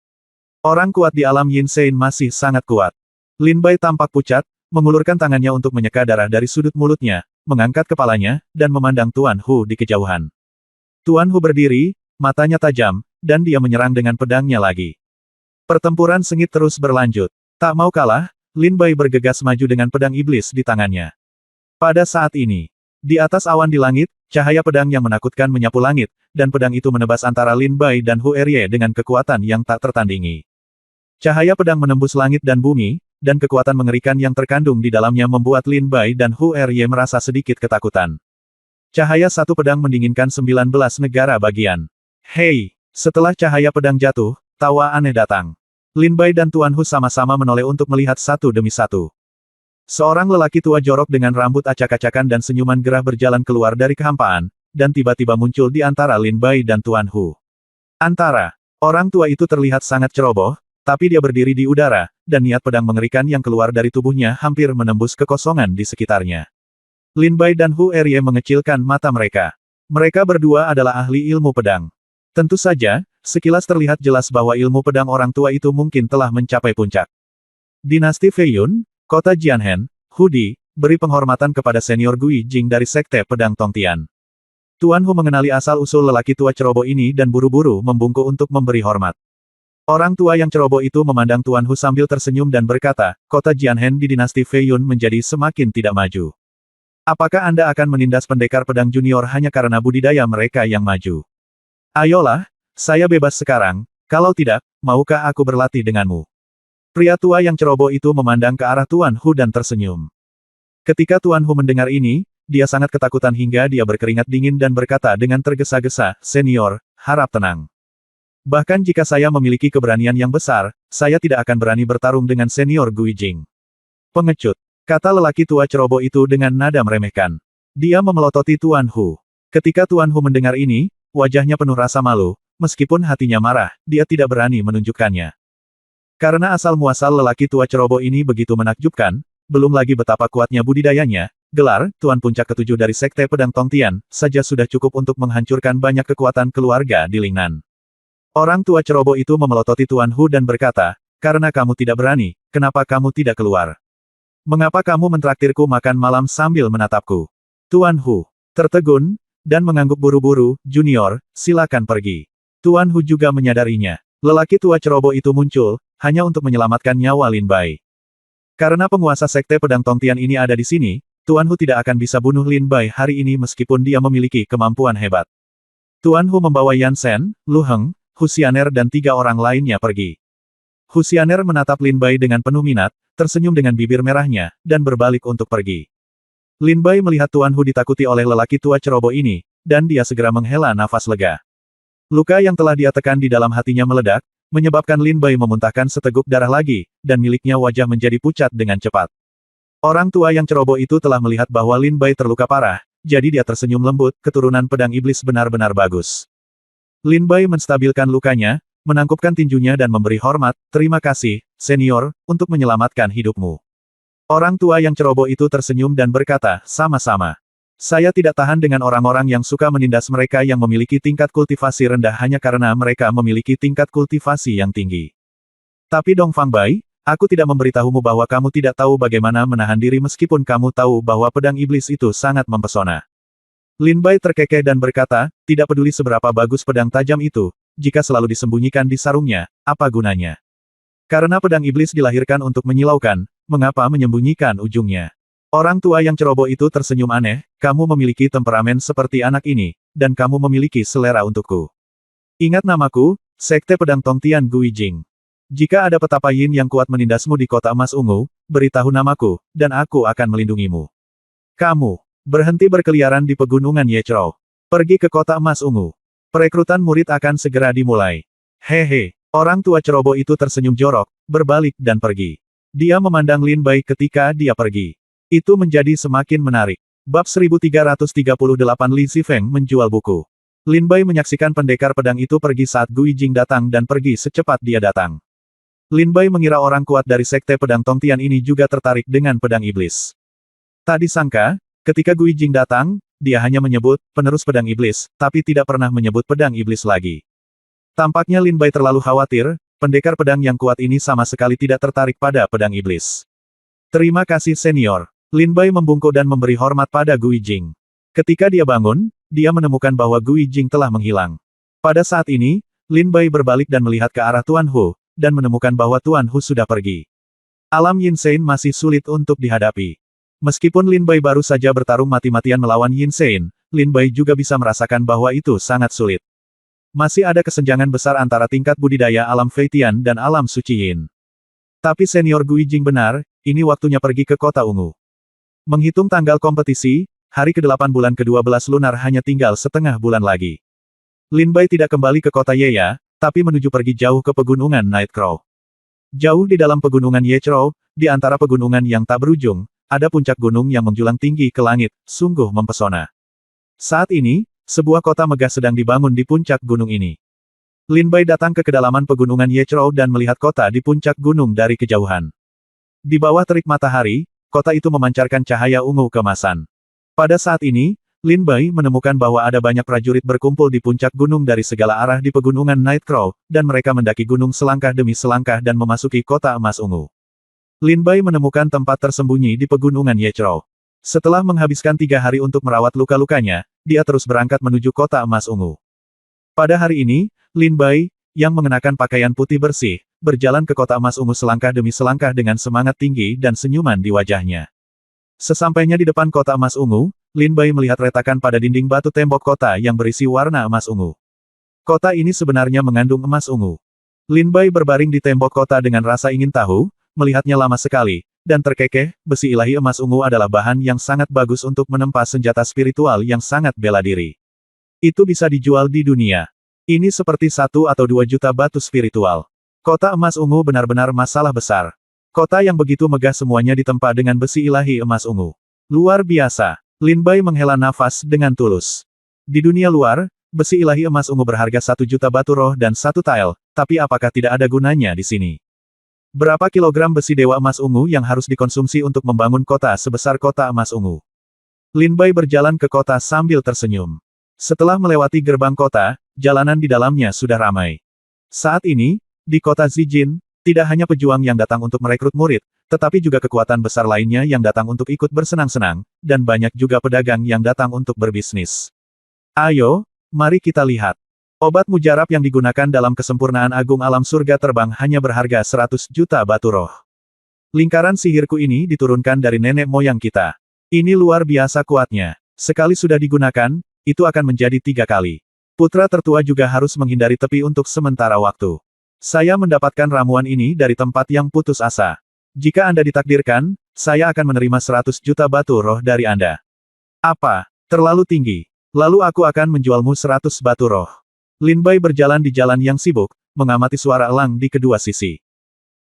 Orang kuat di alam Yin Sein masih sangat kuat. Lin Bai tampak pucat, mengulurkan tangannya untuk menyeka darah dari sudut mulutnya, mengangkat kepalanya, dan memandang Tuan Hu di kejauhan. Tuan Hu berdiri, matanya tajam, dan dia menyerang dengan pedangnya lagi. Pertempuran sengit terus berlanjut. Tak mau kalah, Lin Bai bergegas maju dengan pedang iblis di tangannya. Pada saat ini, di atas awan di langit, cahaya pedang yang menakutkan menyapu langit, dan pedang itu menebas antara Lin Bai dan Hu Erye dengan kekuatan yang tak tertandingi. Cahaya pedang menembus langit dan bumi, dan kekuatan mengerikan yang terkandung di dalamnya membuat Lin Bai dan Hu Erye merasa sedikit ketakutan. Cahaya satu pedang mendinginkan 19 negara bagian. Hei! Setelah cahaya pedang jatuh, tawa aneh datang. Lin Bai dan Tuan Hu sama-sama menoleh untuk melihat satu demi satu. Seorang lelaki tua jorok dengan rambut acak-acakan dan senyuman gerah berjalan keluar dari kehampaan, dan tiba-tiba muncul di antara Lin Bai dan Tuan Hu. Orang tua itu terlihat sangat ceroboh, tapi dia berdiri di udara, dan niat pedang mengerikan yang keluar dari tubuhnya hampir menembus kekosongan di sekitarnya. Lin Bai dan Hu Erye mengecilkan mata mereka. Mereka berdua adalah ahli ilmu pedang. Tentu saja, sekilas terlihat jelas bahwa ilmu pedang orang tua itu mungkin telah mencapai puncak. Dinasti Fei Yun, Kota Jianhen, Hudi, beri penghormatan kepada senior Gui Jing dari Sekte Pedang Tongtian. Tuan Hu mengenali asal-usul lelaki tua ceroboh ini dan buru-buru membungkuk untuk memberi hormat. Orang tua yang ceroboh itu memandang Tuan Hu sambil tersenyum dan berkata, Kota Jianhen di dinasti Fei Yun menjadi semakin tidak maju. Apakah Anda akan menindas pendekar pedang junior hanya karena budidaya mereka yang maju? Ayolah, saya bebas sekarang, kalau tidak, maukah aku berlatih denganmu? Pria tua yang ceroboh itu memandang ke arah Tuan Hu dan tersenyum. Ketika Tuan Hu mendengar ini, dia sangat ketakutan hingga dia berkeringat dingin dan berkata dengan tergesa-gesa, Senior, harap tenang. Bahkan jika saya memiliki keberanian yang besar, saya tidak akan berani bertarung dengan senior Gui Jing. Pengecut, kata lelaki tua ceroboh itu dengan nada meremehkan. Dia memelototi Tuan Hu. Ketika Tuan Hu mendengar ini, wajahnya penuh rasa malu, meskipun hatinya marah, dia tidak berani menunjukkannya. Karena asal-muasal lelaki tua ceroboh ini begitu menakjubkan, belum lagi betapa kuatnya budidayanya, gelar, Tuan Puncak Ketujuh dari Sekte Pedang Tongtian, saja sudah cukup untuk menghancurkan banyak kekuatan keluarga di Lingnan. Orang tua ceroboh itu memelototi Tuan Hu dan berkata, karena kamu tidak berani, kenapa kamu tidak keluar? Mengapa kamu mentraktirku makan malam sambil menatapku? Tuan Hu tertegun, dan mengangguk buru-buru, Junior, silakan pergi. Tuan Hu juga menyadarinya. Lelaki tua ceroboh itu muncul, hanya untuk menyelamatkan nyawa Lin Bai. Karena penguasa Sekte Pedang Tongtian ini ada di sini, Tuan Hu tidak akan bisa bunuh Lin Bai hari ini meskipun dia memiliki kemampuan hebat. Tuan Hu membawa Yan Shen, Lu Heng, Hu Xianer dan 3 orang lainnya pergi. Hu Xianer menatap Lin Bai dengan penuh minat, tersenyum dengan bibir merahnya, dan berbalik untuk pergi. Lin Bai melihat Tuan Hu ditakuti oleh lelaki tua ceroboh ini, dan dia segera menghela nafas lega. Luka yang telah dia tekan di dalam hatinya meledak, menyebabkan Lin Bai memuntahkan seteguk darah lagi, dan miliknya wajah menjadi pucat dengan cepat. Orang tua yang ceroboh itu telah melihat bahwa Lin Bai terluka parah, jadi dia tersenyum lembut, keturunan pedang iblis benar-benar bagus. Lin Bai menstabilkan lukanya, menangkupkan tinjunya dan memberi hormat, terima kasih, senior, untuk menyelamatkan hidupmu. Orang tua yang ceroboh itu tersenyum dan berkata, sama-sama. Saya tidak tahan dengan orang-orang yang suka menindas mereka yang memiliki tingkat kultivasi rendah hanya karena mereka memiliki tingkat kultivasi yang tinggi. Tapi Dong Fang Bai, aku tidak memberitahumu bahwa kamu tidak tahu bagaimana menahan diri meskipun kamu tahu bahwa pedang iblis itu sangat mempesona. Lin Bai terkekeh dan berkata, tidak peduli seberapa bagus pedang tajam itu, jika selalu disembunyikan di sarungnya, apa gunanya? Karena pedang iblis dilahirkan untuk menyilaukan, mengapa menyembunyikan ujungnya? Orang tua yang ceroboh itu tersenyum aneh, kamu memiliki temperamen seperti anak ini, dan kamu memiliki selera untukku. Ingat namaku, Sekte Pedang Tongtian Gui Jing. Jika ada petapa yin yang kuat menindasmu di kota emas ungu, beritahu namaku, dan aku akan melindungimu. Kamu, berhenti berkeliaran di pegunungan Yechou. Pergi ke kota emas ungu. Perekrutan murid akan segera dimulai. Hehe, orang tua ceroboh itu tersenyum jorok, berbalik dan pergi. Dia memandang Lin Bai ketika dia pergi. Itu menjadi semakin menarik. Bab 1338 Li Zifeng menjual buku. Lin Bai menyaksikan pendekar pedang itu pergi saat Gui Jing datang dan pergi secepat dia datang. Lin Bai mengira orang kuat dari Sekte Pedang Tongtian ini juga tertarik dengan pedang iblis. Tak disangka, ketika Gui Jing datang, dia hanya menyebut, penerus pedang iblis, tapi tidak pernah menyebut pedang iblis lagi. Tampaknya Lin Bai terlalu khawatir, pendekar pedang yang kuat ini sama sekali tidak tertarik pada pedang iblis. Terima kasih senior. Lin Bai membungkuk dan memberi hormat pada Gui Jing. Ketika dia bangun, dia menemukan bahwa Gui Jing telah menghilang. Pada saat ini, Lin Bai berbalik dan melihat ke arah Tuan Hu, dan menemukan bahwa Tuan Hu sudah pergi. Alam Yin Sein masih sulit untuk dihadapi. Meskipun Lin Bai baru saja bertarung mati-matian melawan Yin Sein, Lin Bai juga bisa merasakan bahwa itu sangat sulit. Masih ada kesenjangan besar antara tingkat budidaya alam Fei Tian dan alam suci Yin. Tapi senior Gui Jing benar, ini waktunya pergi ke kota ungu. Menghitung tanggal kompetisi, hari ke-8 bulan ke-12 lunar hanya tinggal setengah bulan lagi. Lin Bai tidak kembali ke kota Yeya, tapi menuju pergi jauh ke pegunungan Nightcrow. Jauh di dalam pegunungan Yechou, di antara pegunungan yang tak berujung, ada puncak gunung yang menjulang tinggi ke langit, sungguh mempesona. Saat ini, sebuah kota megah sedang dibangun di puncak gunung ini. Lin Bai datang ke kedalaman pegunungan Yechou dan melihat kota di puncak gunung dari kejauhan. Di bawah terik matahari, kota itu memancarkan cahaya ungu keemasan. Pada saat ini, Lin Bai menemukan bahwa ada banyak prajurit berkumpul di puncak gunung dari segala arah di pegunungan Nightcrow, dan mereka mendaki gunung selangkah demi selangkah dan memasuki kota emas ungu. Lin Bai menemukan tempat tersembunyi di pegunungan Yechou. Setelah menghabiskan 3 hari untuk merawat luka-lukanya, dia terus berangkat menuju kota emas ungu. Pada hari ini, Lin Bai, yang mengenakan pakaian putih bersih, berjalan ke kota emas ungu selangkah demi selangkah dengan semangat tinggi dan senyuman di wajahnya. Sesampainya di depan kota emas ungu, Lin Bai melihat retakan pada dinding batu tembok kota yang berisi warna emas ungu. Kota ini sebenarnya mengandung emas ungu. Lin Bai berbaring di tembok kota dengan rasa ingin tahu, melihatnya lama sekali, dan terkekeh, besi ilahi emas ungu adalah bahan yang sangat bagus untuk menempa senjata spiritual yang sangat bela diri. Itu bisa dijual di dunia. Ini seperti 1 atau 2 juta batu spiritual. Kota emas ungu benar-benar masalah besar. Kota yang begitu megah semuanya ditempa dengan besi ilahi emas ungu. Luar biasa. Lin Bai menghela nafas dengan tulus. Di dunia luar, besi ilahi emas ungu berharga 1 juta batu roh dan 1 tael, tapi apakah tidak ada gunanya di sini? Berapa kilogram besi dewa emas ungu yang harus dikonsumsi untuk membangun kota sebesar kota emas ungu? Lin Bai berjalan ke kota sambil tersenyum. Setelah melewati gerbang kota, jalanan di dalamnya sudah ramai. Saat ini, di kota Zijin, tidak hanya pejuang yang datang untuk merekrut murid, tetapi juga kekuatan besar lainnya yang datang untuk ikut bersenang-senang, dan banyak juga pedagang yang datang untuk berbisnis. Ayo, mari kita lihat. Obat mujarab yang digunakan dalam kesempurnaan agung alam surga terbang hanya berharga 100 juta batu roh. Lingkaran sihirku ini diturunkan dari nenek moyang kita. Ini luar biasa kuatnya. Sekali sudah digunakan, itu akan menjadi 3 kali. Putra tertua juga harus menghindari tepi untuk sementara waktu. Saya mendapatkan ramuan ini dari tempat yang putus asa. Jika Anda ditakdirkan, saya akan menerima 100 juta batu roh dari Anda. Apa? Terlalu tinggi. Lalu aku akan menjualmu 100 batu roh. Lin Bai berjalan di jalan yang sibuk, mengamati suara elang di kedua sisi.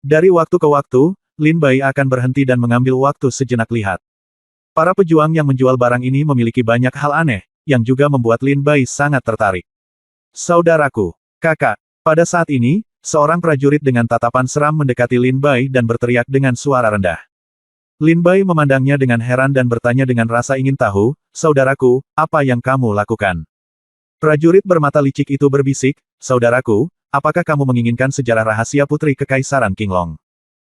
Dari waktu ke waktu, Lin Bai akan berhenti dan mengambil waktu sejenak lihat. Para pejuang yang menjual barang ini memiliki banyak hal aneh, yang juga membuat Lin Bai sangat tertarik. Saudaraku, kakak, pada saat ini, seorang prajurit dengan tatapan seram mendekati Lin Bai dan berteriak dengan suara rendah. Lin Bai memandangnya dengan heran dan bertanya dengan rasa ingin tahu, saudaraku, apa yang kamu lakukan? Prajurit bermata licik itu berbisik, saudaraku, apakah kamu menginginkan sejarah rahasia putri kekaisaran Qinglong?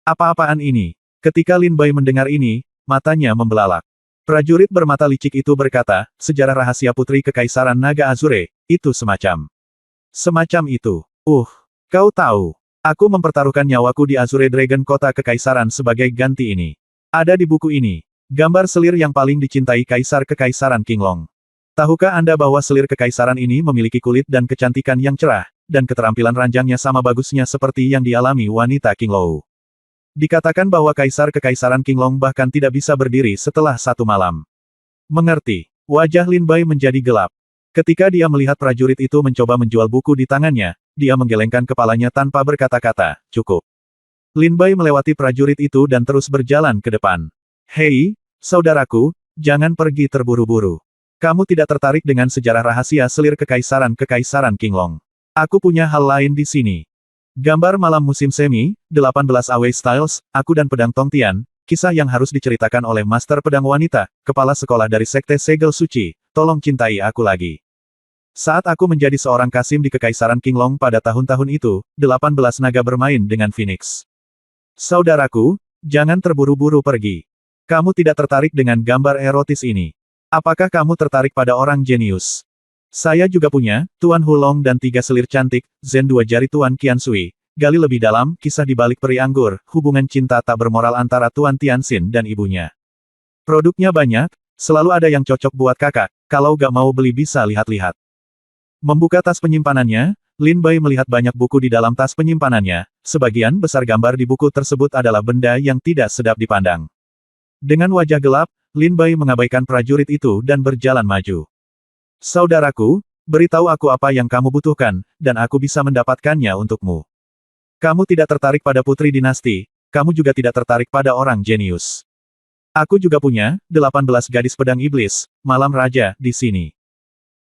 Apa-apaan ini? Ketika Lin Bai mendengar ini, matanya membelalak. Prajurit bermata licik itu berkata, sejarah rahasia putri kekaisaran Naga Azure, itu semacam. Semacam itu. Kau tahu, aku mempertaruhkan nyawaku di Azure Dragon Kota Kekaisaran sebagai ganti ini. Ada di buku ini. Gambar selir yang paling dicintai Kaisar Kekaisaran Qinglong. Tahukah Anda bahwa selir kekaisaran ini memiliki kulit dan kecantikan yang cerah, dan keterampilan ranjangnya sama bagusnya seperti yang dialami wanita Qinglou. Dikatakan bahwa Kaisar Kekaisaran Qinglong bahkan tidak bisa berdiri setelah 1 malam. Mengerti. Wajah Lin Bai menjadi gelap. Ketika dia melihat prajurit itu mencoba menjual buku di tangannya, dia menggelengkan kepalanya tanpa berkata-kata, cukup. Lin Bai melewati prajurit itu dan terus berjalan ke depan. Hei, saudaraku, jangan pergi terburu-buru. Kamu tidak tertarik dengan sejarah rahasia selir Kekaisaran Qinglong. Aku punya hal lain di sini. Gambar malam musim semi, 18 Away Styles, aku dan pedang Tongtian, kisah yang harus diceritakan oleh Master Pedang Wanita, kepala sekolah dari Sekte Segel Suci, tolong cintai aku lagi. Saat aku menjadi seorang kasim di Kekaisaran Qinglong pada tahun-tahun itu, 18 naga bermain dengan Phoenix. Saudaraku, jangan terburu-buru pergi. Kamu tidak tertarik dengan gambar erotis ini. Apakah kamu tertarik pada orang jenius? Saya juga punya, Tuan Hulong dan 3 selir cantik, Zen 2 jari Tuan Qiansui. Gali lebih dalam, kisah di balik peri anggur, hubungan cinta tak bermoral antara Tuan Tianxin dan ibunya. Produknya banyak, selalu ada yang cocok buat kakak, kalau gak mau beli bisa lihat-lihat. Membuka tas penyimpanannya, Lin Bai melihat banyak buku di dalam tas penyimpanannya, sebagian besar gambar di buku tersebut adalah benda yang tidak sedap dipandang. Dengan wajah gelap, Lin Bai mengabaikan prajurit itu dan berjalan maju. Saudaraku, beritahu aku apa yang kamu butuhkan, dan aku bisa mendapatkannya untukmu. Kamu tidak tertarik pada putri dinasti, kamu juga tidak tertarik pada orang jenius. Aku juga punya, 18 gadis pedang iblis, malam raja, di sini.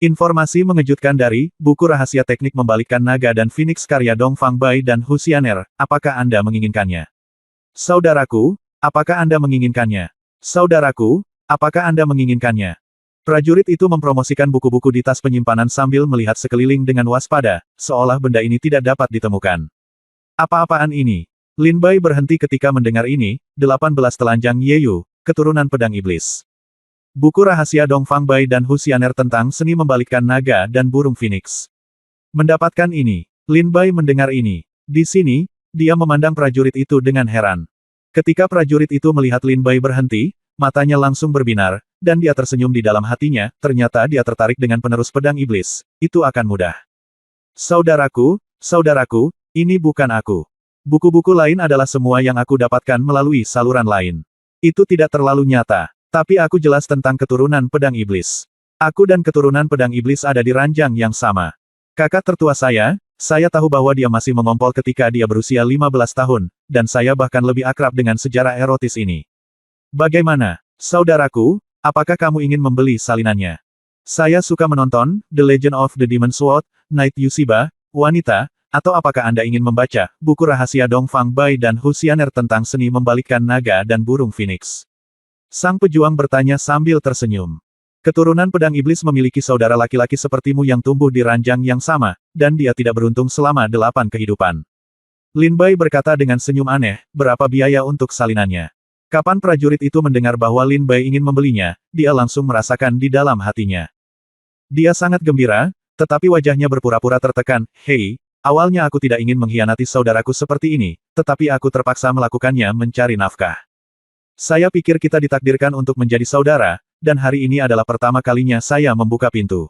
Informasi mengejutkan dari, buku rahasia teknik membalikkan naga dan Phoenix karya Dong Fang Bai dan Hu Xianer, apakah Anda menginginkannya? Saudaraku, apakah Anda menginginkannya? Saudaraku, apakah Anda menginginkannya? Prajurit itu mempromosikan buku-buku di tas penyimpanan sambil melihat sekeliling dengan waspada, seolah benda ini tidak dapat ditemukan. Apa-apaan ini? Lin Bai berhenti ketika mendengar ini, 18 telanjang Yeyu, keturunan pedang iblis. Buku rahasia Dong Fang Bai dan Hu Xianer tentang seni membalikkan naga dan burung Phoenix. Mendapatkan ini, Lin Bai mendengar ini. Di sini, dia memandang prajurit itu dengan heran. Ketika prajurit itu melihat Lin Bai berhenti, matanya langsung berbinar, dan dia tersenyum di dalam hatinya, ternyata dia tertarik dengan penerus pedang iblis. Itu akan mudah. Saudaraku, ini bukan aku. Buku-buku lain adalah semua yang aku dapatkan melalui saluran lain. Itu tidak terlalu nyata, tapi aku jelas tentang keturunan pedang iblis. Aku dan keturunan pedang iblis ada di ranjang yang sama. Kakak tertua saya tahu bahwa dia masih mengompol ketika dia berusia 15 tahun, dan saya bahkan lebih akrab dengan sejarah erotis ini. Bagaimana, saudaraku, apakah kamu ingin membeli salinannya? Saya suka menonton, The Legend of the Demon Sword, Night Yushiba, wanita, atau apakah Anda ingin membaca, buku rahasia Dong Fang Bai dan Hu Xianer tentang seni membalikkan naga dan burung Phoenix? Sang pejuang bertanya sambil tersenyum. Keturunan pedang iblis memiliki saudara laki-laki sepertimu yang tumbuh di ranjang yang sama, dan dia tidak beruntung selama 8 kehidupan. Lin Bai berkata dengan senyum aneh, berapa biaya untuk salinannya? Kapan prajurit itu mendengar bahwa Lin Bai ingin membelinya, dia langsung merasakan di dalam hatinya. Dia sangat gembira, tetapi wajahnya berpura-pura tertekan, hei, awalnya aku tidak ingin mengkhianati saudaraku seperti ini, tetapi aku terpaksa melakukannya mencari nafkah. Saya pikir kita ditakdirkan untuk menjadi saudara, dan hari ini adalah pertama kalinya saya membuka pintu.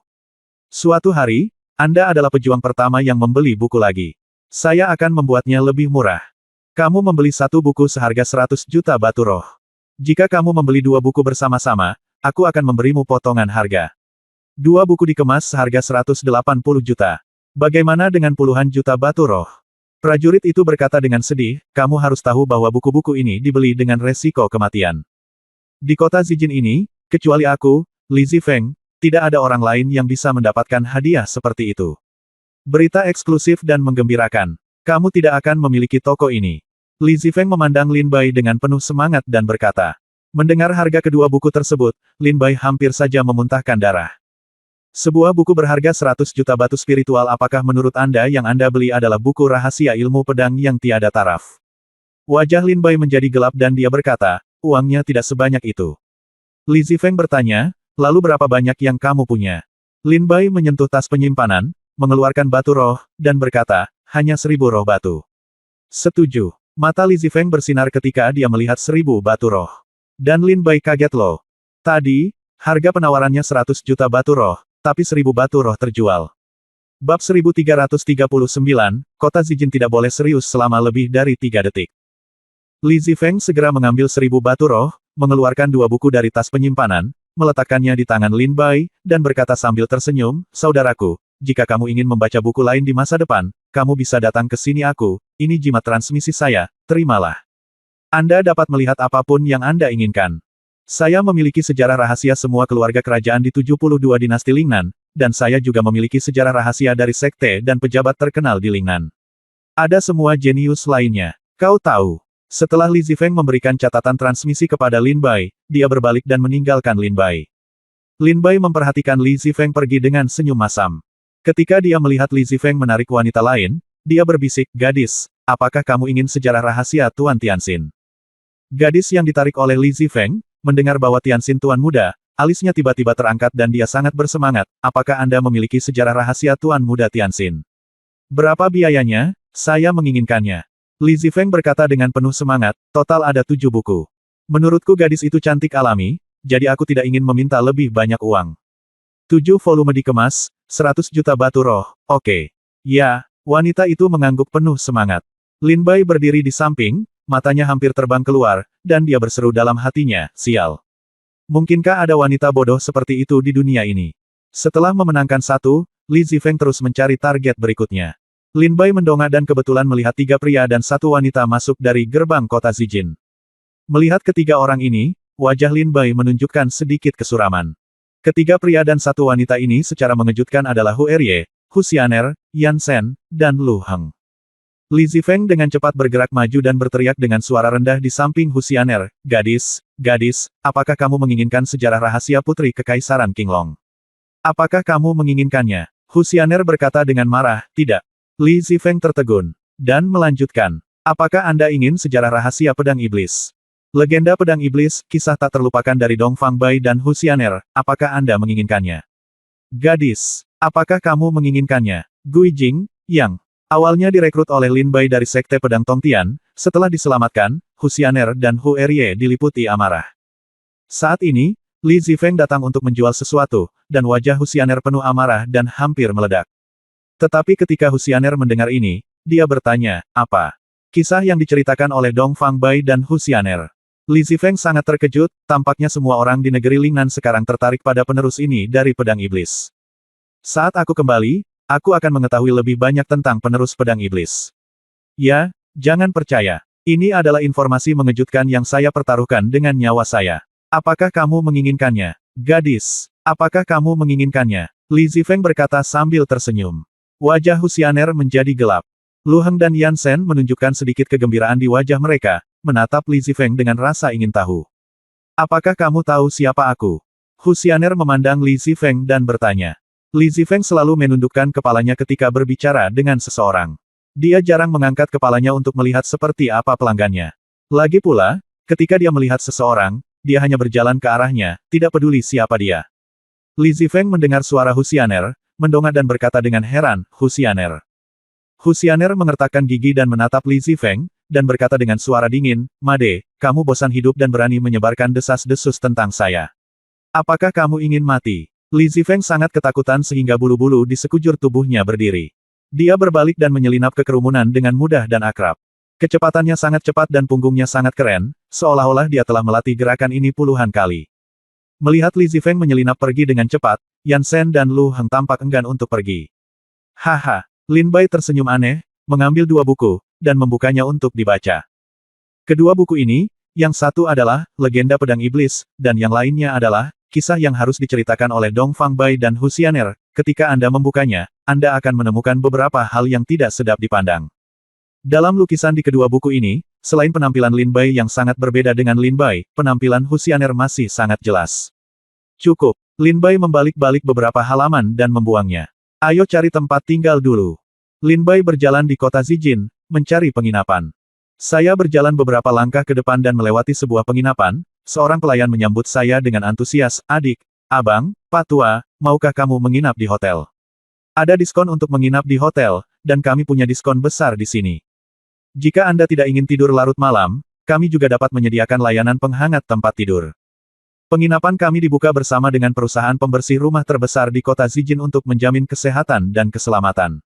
Suatu hari, Anda adalah pejuang pertama yang membeli buku lagi. Saya akan membuatnya lebih murah. Kamu membeli 1 buku seharga 100 juta batu roh. Jika kamu membeli 2 buku bersama-sama, aku akan memberimu potongan harga. 2 buku dikemas seharga 180 juta. Bagaimana dengan puluhan juta batu roh? Prajurit itu berkata dengan sedih, kamu harus tahu bahwa buku-buku ini dibeli dengan resiko kematian. Di kota Zijin ini, kecuali aku, Li Zifeng, tidak ada orang lain yang bisa mendapatkan hadiah seperti itu. Berita eksklusif dan menggembirakan. Kamu tidak akan memiliki toko ini. Li Zifeng memandang Lin Bai dengan penuh semangat dan berkata. Mendengar harga kedua buku tersebut, Lin Bai hampir saja memuntahkan darah. Sebuah buku berharga 100 juta batu spiritual, apakah menurut Anda yang Anda beli adalah buku rahasia ilmu pedang yang tiada taraf? Wajah Lin Bai menjadi gelap dan dia berkata, uangnya tidak sebanyak itu. Li Zifeng bertanya, lalu berapa banyak yang kamu punya? Lin Bai menyentuh tas penyimpanan, mengeluarkan batu roh, dan berkata, hanya 1000 roh batu. Setuju. Mata Li Zifeng bersinar ketika dia melihat 1000 batu roh. Dan Lin Bai kaget loh. Tadi, harga penawarannya 100 juta batu roh, tapi 1000 batu roh terjual. Bab 1339, kota Zijin tidak boleh serius selama lebih dari 3 detik. Li Zifeng segera mengambil 1000 batu roh, mengeluarkan 2 buku dari tas penyimpanan, meletakkannya di tangan Lin Bai, dan berkata sambil tersenyum, saudaraku, jika kamu ingin membaca buku lain di masa depan, kamu bisa datang ke sini aku, ini jimat transmisi saya, terimalah. Anda dapat melihat apapun yang Anda inginkan. Saya memiliki sejarah rahasia semua keluarga kerajaan di 72 dinasti Lingnan, dan saya juga memiliki sejarah rahasia dari sekte dan pejabat terkenal di Lingnan. Ada semua jenius lainnya. Kau tahu. Setelah Li Zifeng memberikan catatan transmisi kepada Lin Bai, dia berbalik dan meninggalkan Lin Bai. Lin Bai memperhatikan Li Zifeng pergi dengan senyum masam. Ketika dia melihat Li Zifeng menarik wanita lain, dia berbisik, "Gadis, apakah kamu ingin sejarah rahasia Tuan Tianxin?" Gadis yang ditarik oleh Li Zifeng, mendengar bahwa Tianxin Tuan Muda, alisnya tiba-tiba terangkat dan dia sangat bersemangat, "Apakah Anda memiliki sejarah rahasia Tuan Muda Tianxin? Berapa biayanya? Saya menginginkannya." Li Zifeng berkata dengan penuh semangat, "Total ada 7 buku. Menurutku gadis itu cantik alami, jadi aku tidak ingin meminta lebih banyak uang. 7 volume dikemas, 100 juta batu roh, oke." Ya, wanita itu mengangguk penuh semangat. Lin Bai berdiri di samping, matanya hampir terbang keluar, dan dia berseru dalam hatinya, "Sial. Mungkinkah ada wanita bodoh seperti itu di dunia ini?" Setelah memenangkan satu, Li Zifeng terus mencari target berikutnya. Lin Bai mendongak dan kebetulan melihat 3 pria dan 1 wanita masuk dari gerbang kota Zijin. Melihat ketiga orang ini, wajah Lin Bai menunjukkan sedikit kesuraman. Ketiga pria dan 1 wanita ini secara mengejutkan adalah Hu Erye, Hu Xianer, Yan Shen, dan Lu Heng. Li Zifeng dengan cepat bergerak maju dan berteriak dengan suara rendah di samping Hu Xianer, "Gadis, gadis, apakah kamu menginginkan sejarah rahasia Putri Kekaisaran Qinglong? Apakah kamu menginginkannya?" Hu Xianer berkata dengan marah, "Tidak." Li Zifeng tertegun, dan melanjutkan, "Apakah Anda ingin sejarah rahasia Pedang Iblis? Legenda Pedang Iblis, kisah tak terlupakan dari Dong Fang Bai dan Hu Xianer, apakah Anda menginginkannya?" "Gadis, apakah kamu menginginkannya?" Gui Jing, yang awalnya direkrut oleh Lin Bai dari Sekte Pedang Tongtian, setelah diselamatkan, Hu Xianer dan Hu Erye diliputi amarah. Saat ini, Li Zifeng datang untuk menjual sesuatu, dan wajah Hu Xianer penuh amarah dan hampir meledak. Tetapi ketika Hu Xianer mendengar ini, dia bertanya, "Apa kisah yang diceritakan oleh Dong Fang Bai dan Hu Xianer?" Li Zifeng sangat terkejut, tampaknya semua orang di negeri Lingnan sekarang tertarik pada penerus ini dari Pedang Iblis. "Saat aku kembali, aku akan mengetahui lebih banyak tentang penerus Pedang Iblis." "Ya, jangan percaya. Ini adalah informasi mengejutkan yang saya pertaruhkan dengan nyawa saya. Apakah kamu menginginkannya? Gadis, apakah kamu menginginkannya?" Li Zifeng berkata sambil tersenyum. Wajah Hu Xianer menjadi gelap. Lu Heng dan Yan Shen menunjukkan sedikit kegembiraan di wajah mereka, menatap Li Zifeng dengan rasa ingin tahu. "Apakah kamu tahu siapa aku?" Hu Xianer memandang Li Zifeng dan bertanya. Li Zifeng selalu menundukkan kepalanya ketika berbicara dengan seseorang. Dia jarang mengangkat kepalanya untuk melihat seperti apa pelanggannya. Lagi pula, ketika dia melihat seseorang, dia hanya berjalan ke arahnya, tidak peduli siapa dia. Li Zifeng mendengar suara Hu Xianer, mendongak dan berkata dengan heran, "Hu Xianer." Hu Xianer mengertakkan gigi dan menatap Li Zifeng, dan berkata dengan suara dingin, "Made, kamu bosan hidup dan berani menyebarkan desas-desus tentang saya. Apakah kamu ingin mati?" Li Zifeng sangat ketakutan sehingga bulu-bulu di sekujur tubuhnya berdiri. Dia berbalik dan menyelinap ke kerumunan dengan mudah dan akrab. Kecepatannya sangat cepat dan punggungnya sangat keren, seolah-olah dia telah melatih gerakan ini puluhan kali. Melihat Li Zifeng menyelinap pergi dengan cepat, Yan Shen dan Lu Heng tampak enggan untuk pergi. "Haha." Lin Bai tersenyum aneh, mengambil 2 buku, dan membukanya untuk dibaca. Kedua buku ini, yang satu adalah Legenda Pedang Iblis, dan yang lainnya adalah kisah yang harus diceritakan oleh Dong Fang Bai dan Hu Xianer. Ketika Anda membukanya, Anda akan menemukan beberapa hal yang tidak sedap dipandang. Dalam lukisan di kedua buku ini, selain penampilan Lin Bai yang sangat berbeda dengan Lin Bai, penampilan Hu Xianer masih sangat jelas. "Cukup." Lin Bai membalik-balik beberapa halaman dan membuangnya. "Ayo cari tempat tinggal dulu." Lin Bai berjalan di kota Zijin, mencari penginapan. Saya berjalan beberapa langkah ke depan dan melewati sebuah penginapan, seorang pelayan menyambut saya dengan antusias, "Adik, abang, Pak Tua, maukah kamu menginap di hotel? Ada diskon untuk menginap di hotel, dan kami punya diskon besar di sini. Jika Anda tidak ingin tidur larut malam, kami juga dapat menyediakan layanan penghangat tempat tidur. Penginapan kami dibuka bersama dengan perusahaan pembersih rumah terbesar di kota Zijin untuk menjamin kesehatan dan keselamatan.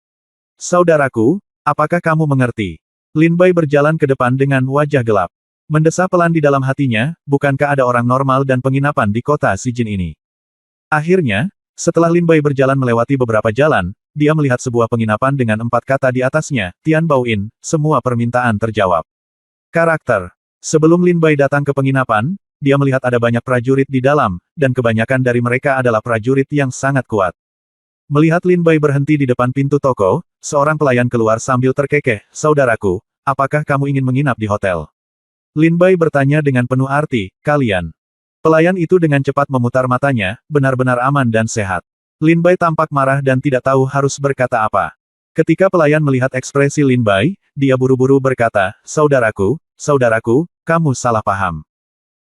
Saudaraku, apakah kamu mengerti?" Lin Bai berjalan ke depan dengan wajah gelap. Mendesah pelan di dalam hatinya, bukankah ada orang normal dan penginapan di kota Zijin ini? Akhirnya, setelah Lin Bai berjalan melewati beberapa jalan, dia melihat sebuah penginapan dengan 4 kata di atasnya, Tian Bao Inn, semua permintaan terjawab. Karakter. Sebelum Lin Bai datang ke penginapan, dia melihat ada banyak prajurit di dalam, dan kebanyakan dari mereka adalah prajurit yang sangat kuat. Melihat Lin Bai berhenti di depan pintu toko, seorang pelayan keluar sambil terkekeh, "Saudaraku, apakah kamu ingin menginap di hotel? Lin Bai bertanya dengan penuh arti, kalian. Pelayan itu dengan cepat memutar matanya, benar-benar aman dan sehat. Lin Bai tampak marah dan tidak tahu harus berkata apa. Ketika pelayan melihat ekspresi Lin Bai, dia buru-buru berkata, saudaraku, kamu salah paham.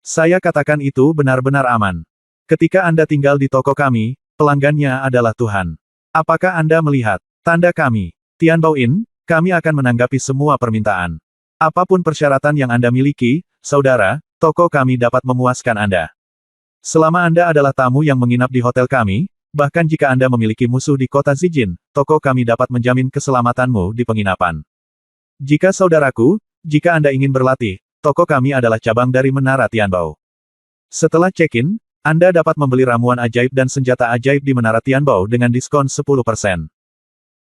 Saya katakan itu benar-benar aman. Ketika Anda tinggal di toko kami, pelanggannya adalah Tuhan. Apakah Anda melihat tanda kami? Tian Baoin, kami akan menanggapi semua permintaan. Apapun persyaratan yang Anda miliki, saudara, toko kami dapat memuaskan Anda. Selama Anda adalah tamu yang menginap di hotel kami, bahkan jika Anda memiliki musuh di kota Zijin, toko kami dapat menjamin keselamatanmu di penginapan. Jika saudaraku, jika Anda ingin berlatih, toko kami adalah cabang dari Menara Tianbao. Setelah check-in, Anda dapat membeli ramuan ajaib dan senjata ajaib di Menara Tianbao dengan diskon 10%.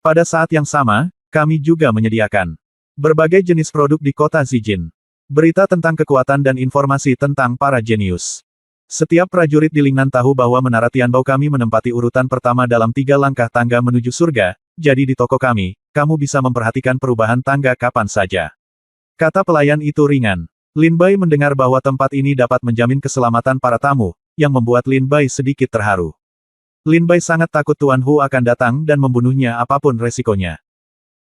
Pada saat yang sama, kami juga menyediakan berbagai jenis produk di kota Zijin. Berita tentang kekuatan dan informasi tentang para jenius. Setiap prajurit di Lingnan tahu bahwa Menara Tianbao kami menempati urutan pertama dalam 3 langkah tangga menuju surga, jadi di toko kami, kamu bisa memperhatikan perubahan tangga kapan saja. Kata pelayan itu ringan. Lin Bai mendengar bahwa tempat ini dapat menjamin keselamatan para tamu, yang membuat Lin Bai sedikit terharu. Lin Bai sangat takut Tuan Hu akan datang dan membunuhnya apapun resikonya.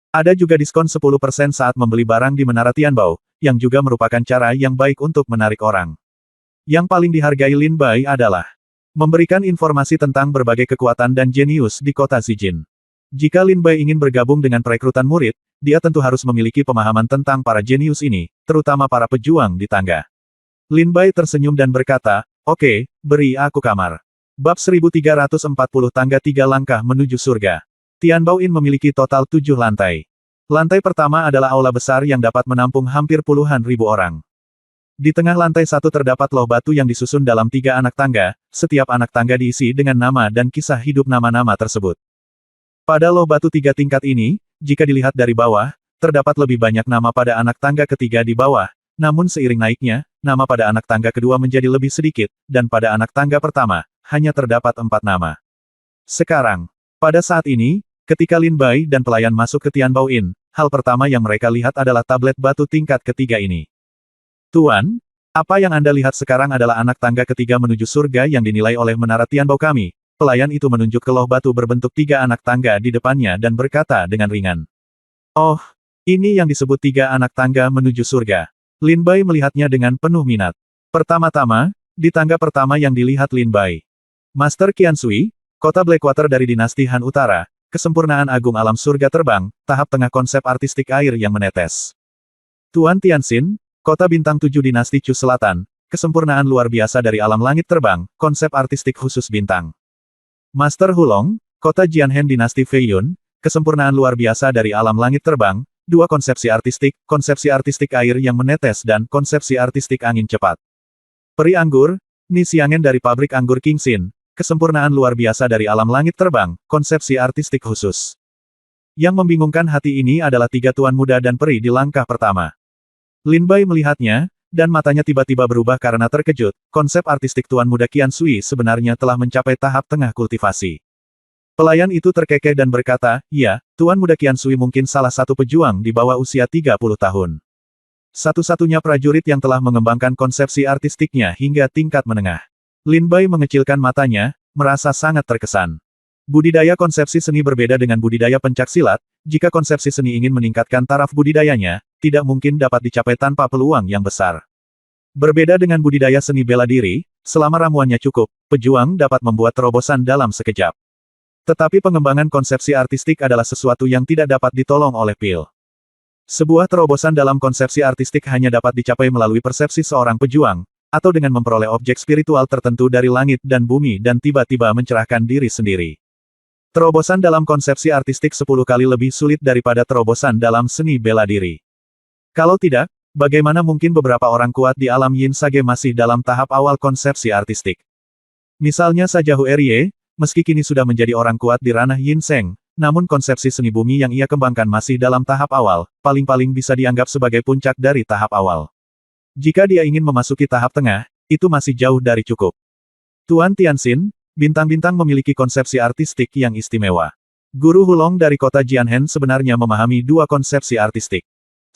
Ada juga diskon 10% saat membeli barang di Menara Tianbao, yang juga merupakan cara yang baik untuk menarik orang. Yang paling dihargai Lin Bai adalah memberikan informasi tentang berbagai kekuatan dan jenius di kota Zijin. Jika Lin Bai ingin bergabung dengan perekrutan murid, dia tentu harus memiliki pemahaman tentang para jenius ini, terutama para pejuang di tangga. Lin Bai tersenyum dan berkata, oke, beri aku kamar. Bab 1340 Tangga 3 Langkah Menuju Surga. Tian Baoin memiliki total 7 lantai. Lantai pertama adalah aula besar yang dapat menampung hampir puluhan ribu orang. Di tengah lantai 1 terdapat loh batu yang disusun dalam 3 anak tangga, setiap anak tangga diisi dengan nama dan kisah hidup nama-nama tersebut. Pada loh batu 3 tingkat ini, jika dilihat dari bawah, terdapat lebih banyak nama pada anak tangga ketiga di bawah, namun seiring naiknya, nama pada anak tangga kedua menjadi lebih sedikit, dan pada anak tangga pertama, hanya terdapat 4 nama. Sekarang, pada saat ini, ketika Lin Bai dan pelayan masuk ke Tian Baoin, hal pertama yang mereka lihat adalah tablet batu tingkat ketiga ini. Tuan, apa yang Anda lihat sekarang adalah anak tangga ketiga menuju surga yang dinilai oleh Menara Tianbao kami. Pelayan itu menunjuk ke loh batu berbentuk 3 anak tangga di depannya dan berkata dengan ringan. Oh, ini yang disebut 3 anak tangga menuju surga. Lin Bai melihatnya dengan penuh minat. Pertama-tama, di tangga pertama yang dilihat Lin Bai. Master Qiansui, kota Blackwater dari dinasti Han Utara, kesempurnaan agung alam surga terbang, tahap tengah konsep artistik air yang menetes. Tuan Tianxin, kota bintang 7 dinasti Chu Selatan, kesempurnaan luar biasa dari alam langit terbang, konsep artistik khusus bintang. Master Hulong, kota Jianhen dinasti Fei Yun, kesempurnaan luar biasa dari alam langit terbang, 2 konsepsi artistik air yang menetes dan konsepsi artistik angin cepat. Peri anggur, Ni Xiangen dari pabrik anggur Qingxin, kesempurnaan luar biasa dari alam langit terbang, konsepsi artistik khusus. Yang membingungkan hati ini adalah 3 tuan muda dan peri di langkah pertama. Lin Bai melihatnya, dan matanya tiba-tiba berubah karena terkejut, konsep artistik tuan muda Qiansui sebenarnya telah mencapai tahap tengah kultivasi. Pelayan itu terkekeh dan berkata, ya, tuan muda Qiansui mungkin salah satu pejuang di bawah usia 30 tahun. Satu-satunya prajurit yang telah mengembangkan konsepsi artistiknya hingga tingkat menengah. Lin Bai mengecilkan matanya, merasa sangat terkesan. Budidaya konsepsi seni berbeda dengan budidaya pencaksilat, jika konsepsi seni ingin meningkatkan taraf budidayanya, tidak mungkin dapat dicapai tanpa peluang yang besar. Berbeda dengan budidaya seni bela diri, selama ramuannya cukup, pejuang dapat membuat terobosan dalam sekejap. Tetapi pengembangan konsepsi artistik adalah sesuatu yang tidak dapat ditolong oleh pil. Sebuah terobosan dalam konsepsi artistik hanya dapat dicapai melalui persepsi seorang pejuang, atau dengan memperoleh objek spiritual tertentu dari langit dan bumi dan tiba-tiba mencerahkan diri sendiri. Terobosan dalam konsepsi artistik 10 kali lebih sulit daripada terobosan dalam seni bela diri. Kalau tidak, bagaimana mungkin beberapa orang kuat di alam Yin Sage masih dalam tahap awal konsepsi artistik? Misalnya saja Hu Erie, meski kini sudah menjadi orang kuat di ranah Yin Seng, namun konsepsi seni bumi yang ia kembangkan masih dalam tahap awal, paling-paling bisa dianggap sebagai puncak dari tahap awal. Jika dia ingin memasuki tahap tengah, itu masih jauh dari cukup. Tuan Tianxin, bintang-bintang memiliki konsepsi artistik yang istimewa. Guru Hulong dari kota Jianhen sebenarnya memahami 2 konsepsi artistik.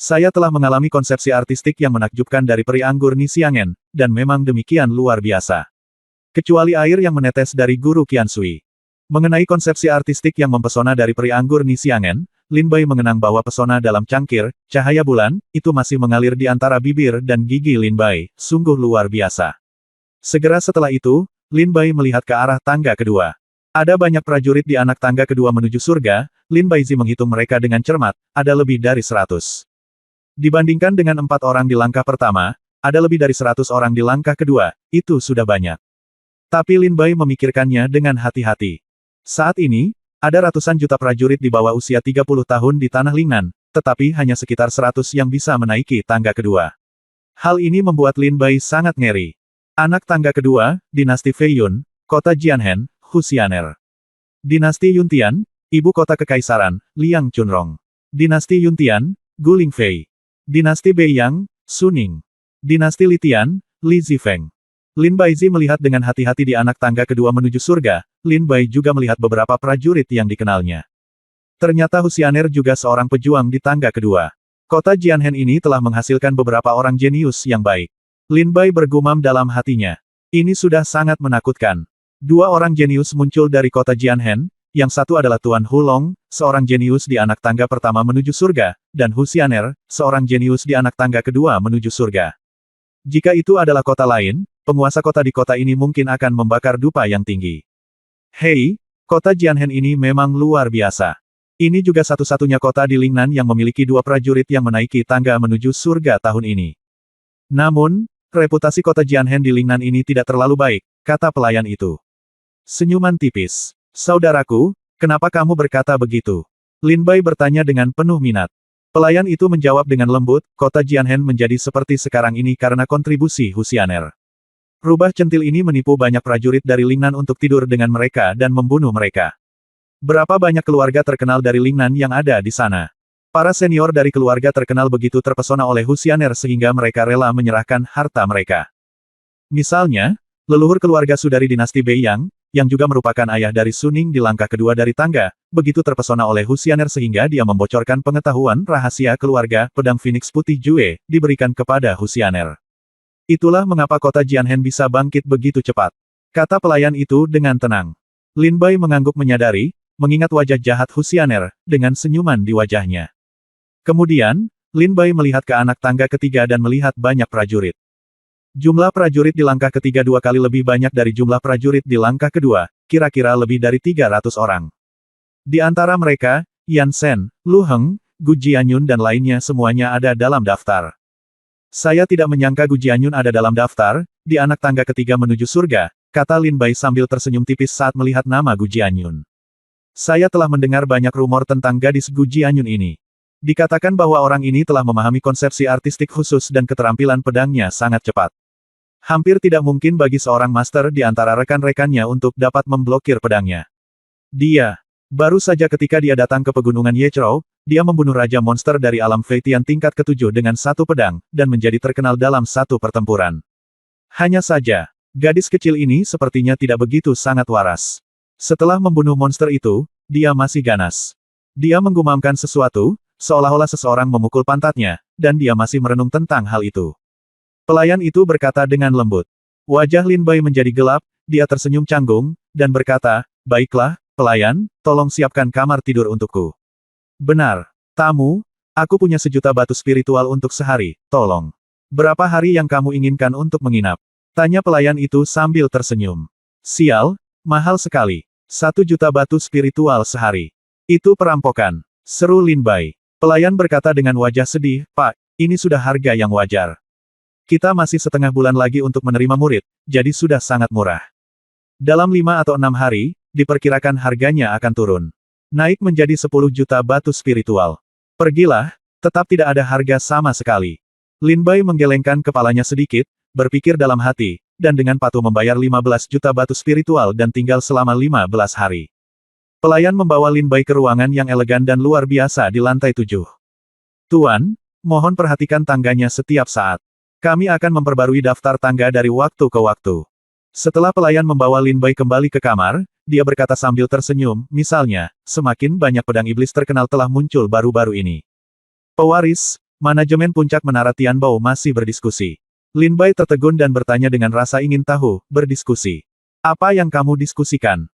Saya telah mengalami konsepsi artistik yang menakjubkan dari peri anggur Nisiangen, dan memang demikian luar biasa. Kecuali air yang menetes dari guru Qiansui. Mengenai konsepsi artistik yang mempesona dari peri anggur Nisiangen, Lin Bai mengenang bahwa pesona dalam cangkir, cahaya bulan, itu masih mengalir di antara bibir dan gigi Lin Bai, sungguh luar biasa. Segera setelah itu, Lin Bai melihat ke arah tangga kedua. Ada banyak prajurit di anak tangga kedua menuju surga, Lin Baizi menghitung mereka dengan cermat, ada lebih dari 100. Dibandingkan dengan 4 orang di langkah pertama, ada lebih dari 100 orang di langkah kedua, itu sudah banyak. Tapi Lin Bai memikirkannya dengan hati-hati. Saat ini, ada ratusan juta prajurit di bawah usia 30 tahun di Tanah Lingnan, tetapi hanya sekitar 100 yang bisa menaiki tangga kedua. Hal ini membuat Lin Bai sangat ngeri. Anak tangga kedua, Dinasti Fei Yun, Kota Jianhen, Husianer. Dinasti Yuntian, Ibu Kota Kekaisaran, Liang Chunrong. Dinasti Yuntian, Guling Fei. Dinasti Beiyang, Suning. Dinasti Litian, Li Zifeng. Lin Baizi melihat dengan hati-hati di anak tangga kedua menuju surga, Lin Bai juga melihat beberapa prajurit yang dikenalnya. Ternyata Husianer juga seorang pejuang di tangga kedua. Kota Jianhen ini telah menghasilkan beberapa orang jenius yang baik. Lin Bai bergumam dalam hatinya. Ini sudah sangat menakutkan. 2 orang jenius muncul dari kota Jianhen, yang satu adalah Tuan Hulong, seorang jenius di anak tangga pertama menuju surga, dan Husianer, seorang jenius di anak tangga kedua menuju surga. Jika itu adalah kota lain, penguasa kota di kota ini mungkin akan membakar dupa yang tinggi. Hei, kota Jianhen ini memang luar biasa. Ini juga satu-satunya kota di Lingnan yang memiliki 2 prajurit yang menaiki tangga menuju surga tahun ini. Namun, reputasi kota Jianhen di Lingnan ini tidak terlalu baik, kata pelayan itu. Senyuman tipis. Saudaraku, kenapa kamu berkata begitu? Lin Bai bertanya dengan penuh minat. Pelayan itu menjawab dengan lembut, kota Jianhen menjadi seperti sekarang ini karena kontribusi Husianer. Rubah centil ini menipu banyak prajurit dari Lingnan untuk tidur dengan mereka dan membunuh mereka. Berapa banyak keluarga terkenal dari Lingnan yang ada di sana? Para senior dari keluarga terkenal begitu terpesona oleh Husianer sehingga mereka rela menyerahkan harta mereka. Misalnya, leluhur keluarga Sudari dinasti Beiyang, yang juga merupakan ayah dari Suning di langkah kedua dari tangga, begitu terpesona oleh Husianer sehingga dia membocorkan pengetahuan rahasia keluarga pedang Phoenix Putih Jue, diberikan kepada Husianer. Itulah mengapa kota Jianhen bisa bangkit begitu cepat. Kata pelayan itu dengan tenang. Lin Bai mengangguk menyadari, mengingat wajah jahat Husianer, dengan senyuman di wajahnya. Kemudian, Lin Bai melihat ke anak tangga ketiga dan melihat banyak prajurit. Jumlah prajurit di langkah ketiga 2 kali lebih banyak dari jumlah prajurit di langkah kedua, kira-kira lebih dari 300 orang. Di antara mereka, Yan Shen, Lu Heng, Gu Jianyun dan lainnya semuanya ada dalam daftar. Saya tidak menyangka Gu Jianyun ada dalam daftar, di anak tangga ketiga menuju surga, kata Lin Bai sambil tersenyum tipis saat melihat nama Gu Jianyun. Saya telah mendengar banyak rumor tentang gadis Gu Jianyun ini. Dikatakan bahwa orang ini telah memahami konsepsi artistik khusus dan keterampilan pedangnya sangat cepat. Hampir tidak mungkin bagi seorang master di antara rekan-rekannya untuk dapat memblokir pedangnya. Dia, baru saja ketika dia datang ke pegunungan Yechou, dia membunuh Raja Monster dari alam Feitian tingkat ke-7 dengan 1 pedang, dan menjadi terkenal dalam 1 pertempuran. Hanya saja, gadis kecil ini sepertinya tidak begitu sangat waras. Setelah membunuh monster itu, dia masih ganas. Dia menggumamkan sesuatu, seolah-olah seseorang memukul pantatnya, dan dia masih merenung tentang hal itu. Pelayan itu berkata dengan lembut. Wajah Lin Bai menjadi gelap, dia tersenyum canggung, dan berkata, baiklah, pelayan, tolong siapkan kamar tidur untukku. Benar. Tamu, aku punya 1 juta batu spiritual untuk sehari, tolong. Berapa hari yang kamu inginkan untuk menginap? Tanya pelayan itu sambil tersenyum. Sial, mahal sekali. 1 juta batu spiritual sehari. Itu perampokan. Seru Lin Bai. Pelayan berkata dengan wajah sedih, Pak, ini sudah harga yang wajar. Kita masih setengah bulan lagi untuk menerima murid, jadi sudah sangat murah. Dalam 5 atau 6 hari, diperkirakan harganya akan turun. Naik menjadi 10 juta batu spiritual. Pergilah, tetap tidak ada harga sama sekali. Lin Bai menggelengkan kepalanya sedikit, berpikir dalam hati, dan dengan patuh membayar 15 juta batu spiritual dan tinggal selama 15 hari. Pelayan membawa Lin Bai ke ruangan yang elegan dan luar biasa di lantai 7. Tuan, mohon perhatikan tangganya setiap saat. Kami akan memperbarui daftar tangga dari waktu ke waktu. Setelah pelayan membawa Lin Bai kembali ke kamar, dia berkata sambil tersenyum, misalnya, semakin banyak pedang iblis terkenal telah muncul baru-baru ini. Pewaris, Manajemen puncak menara Tianbao masih berdiskusi. Lin Bai tertegun dan bertanya dengan rasa ingin tahu, berdiskusi. Apa yang kamu diskusikan?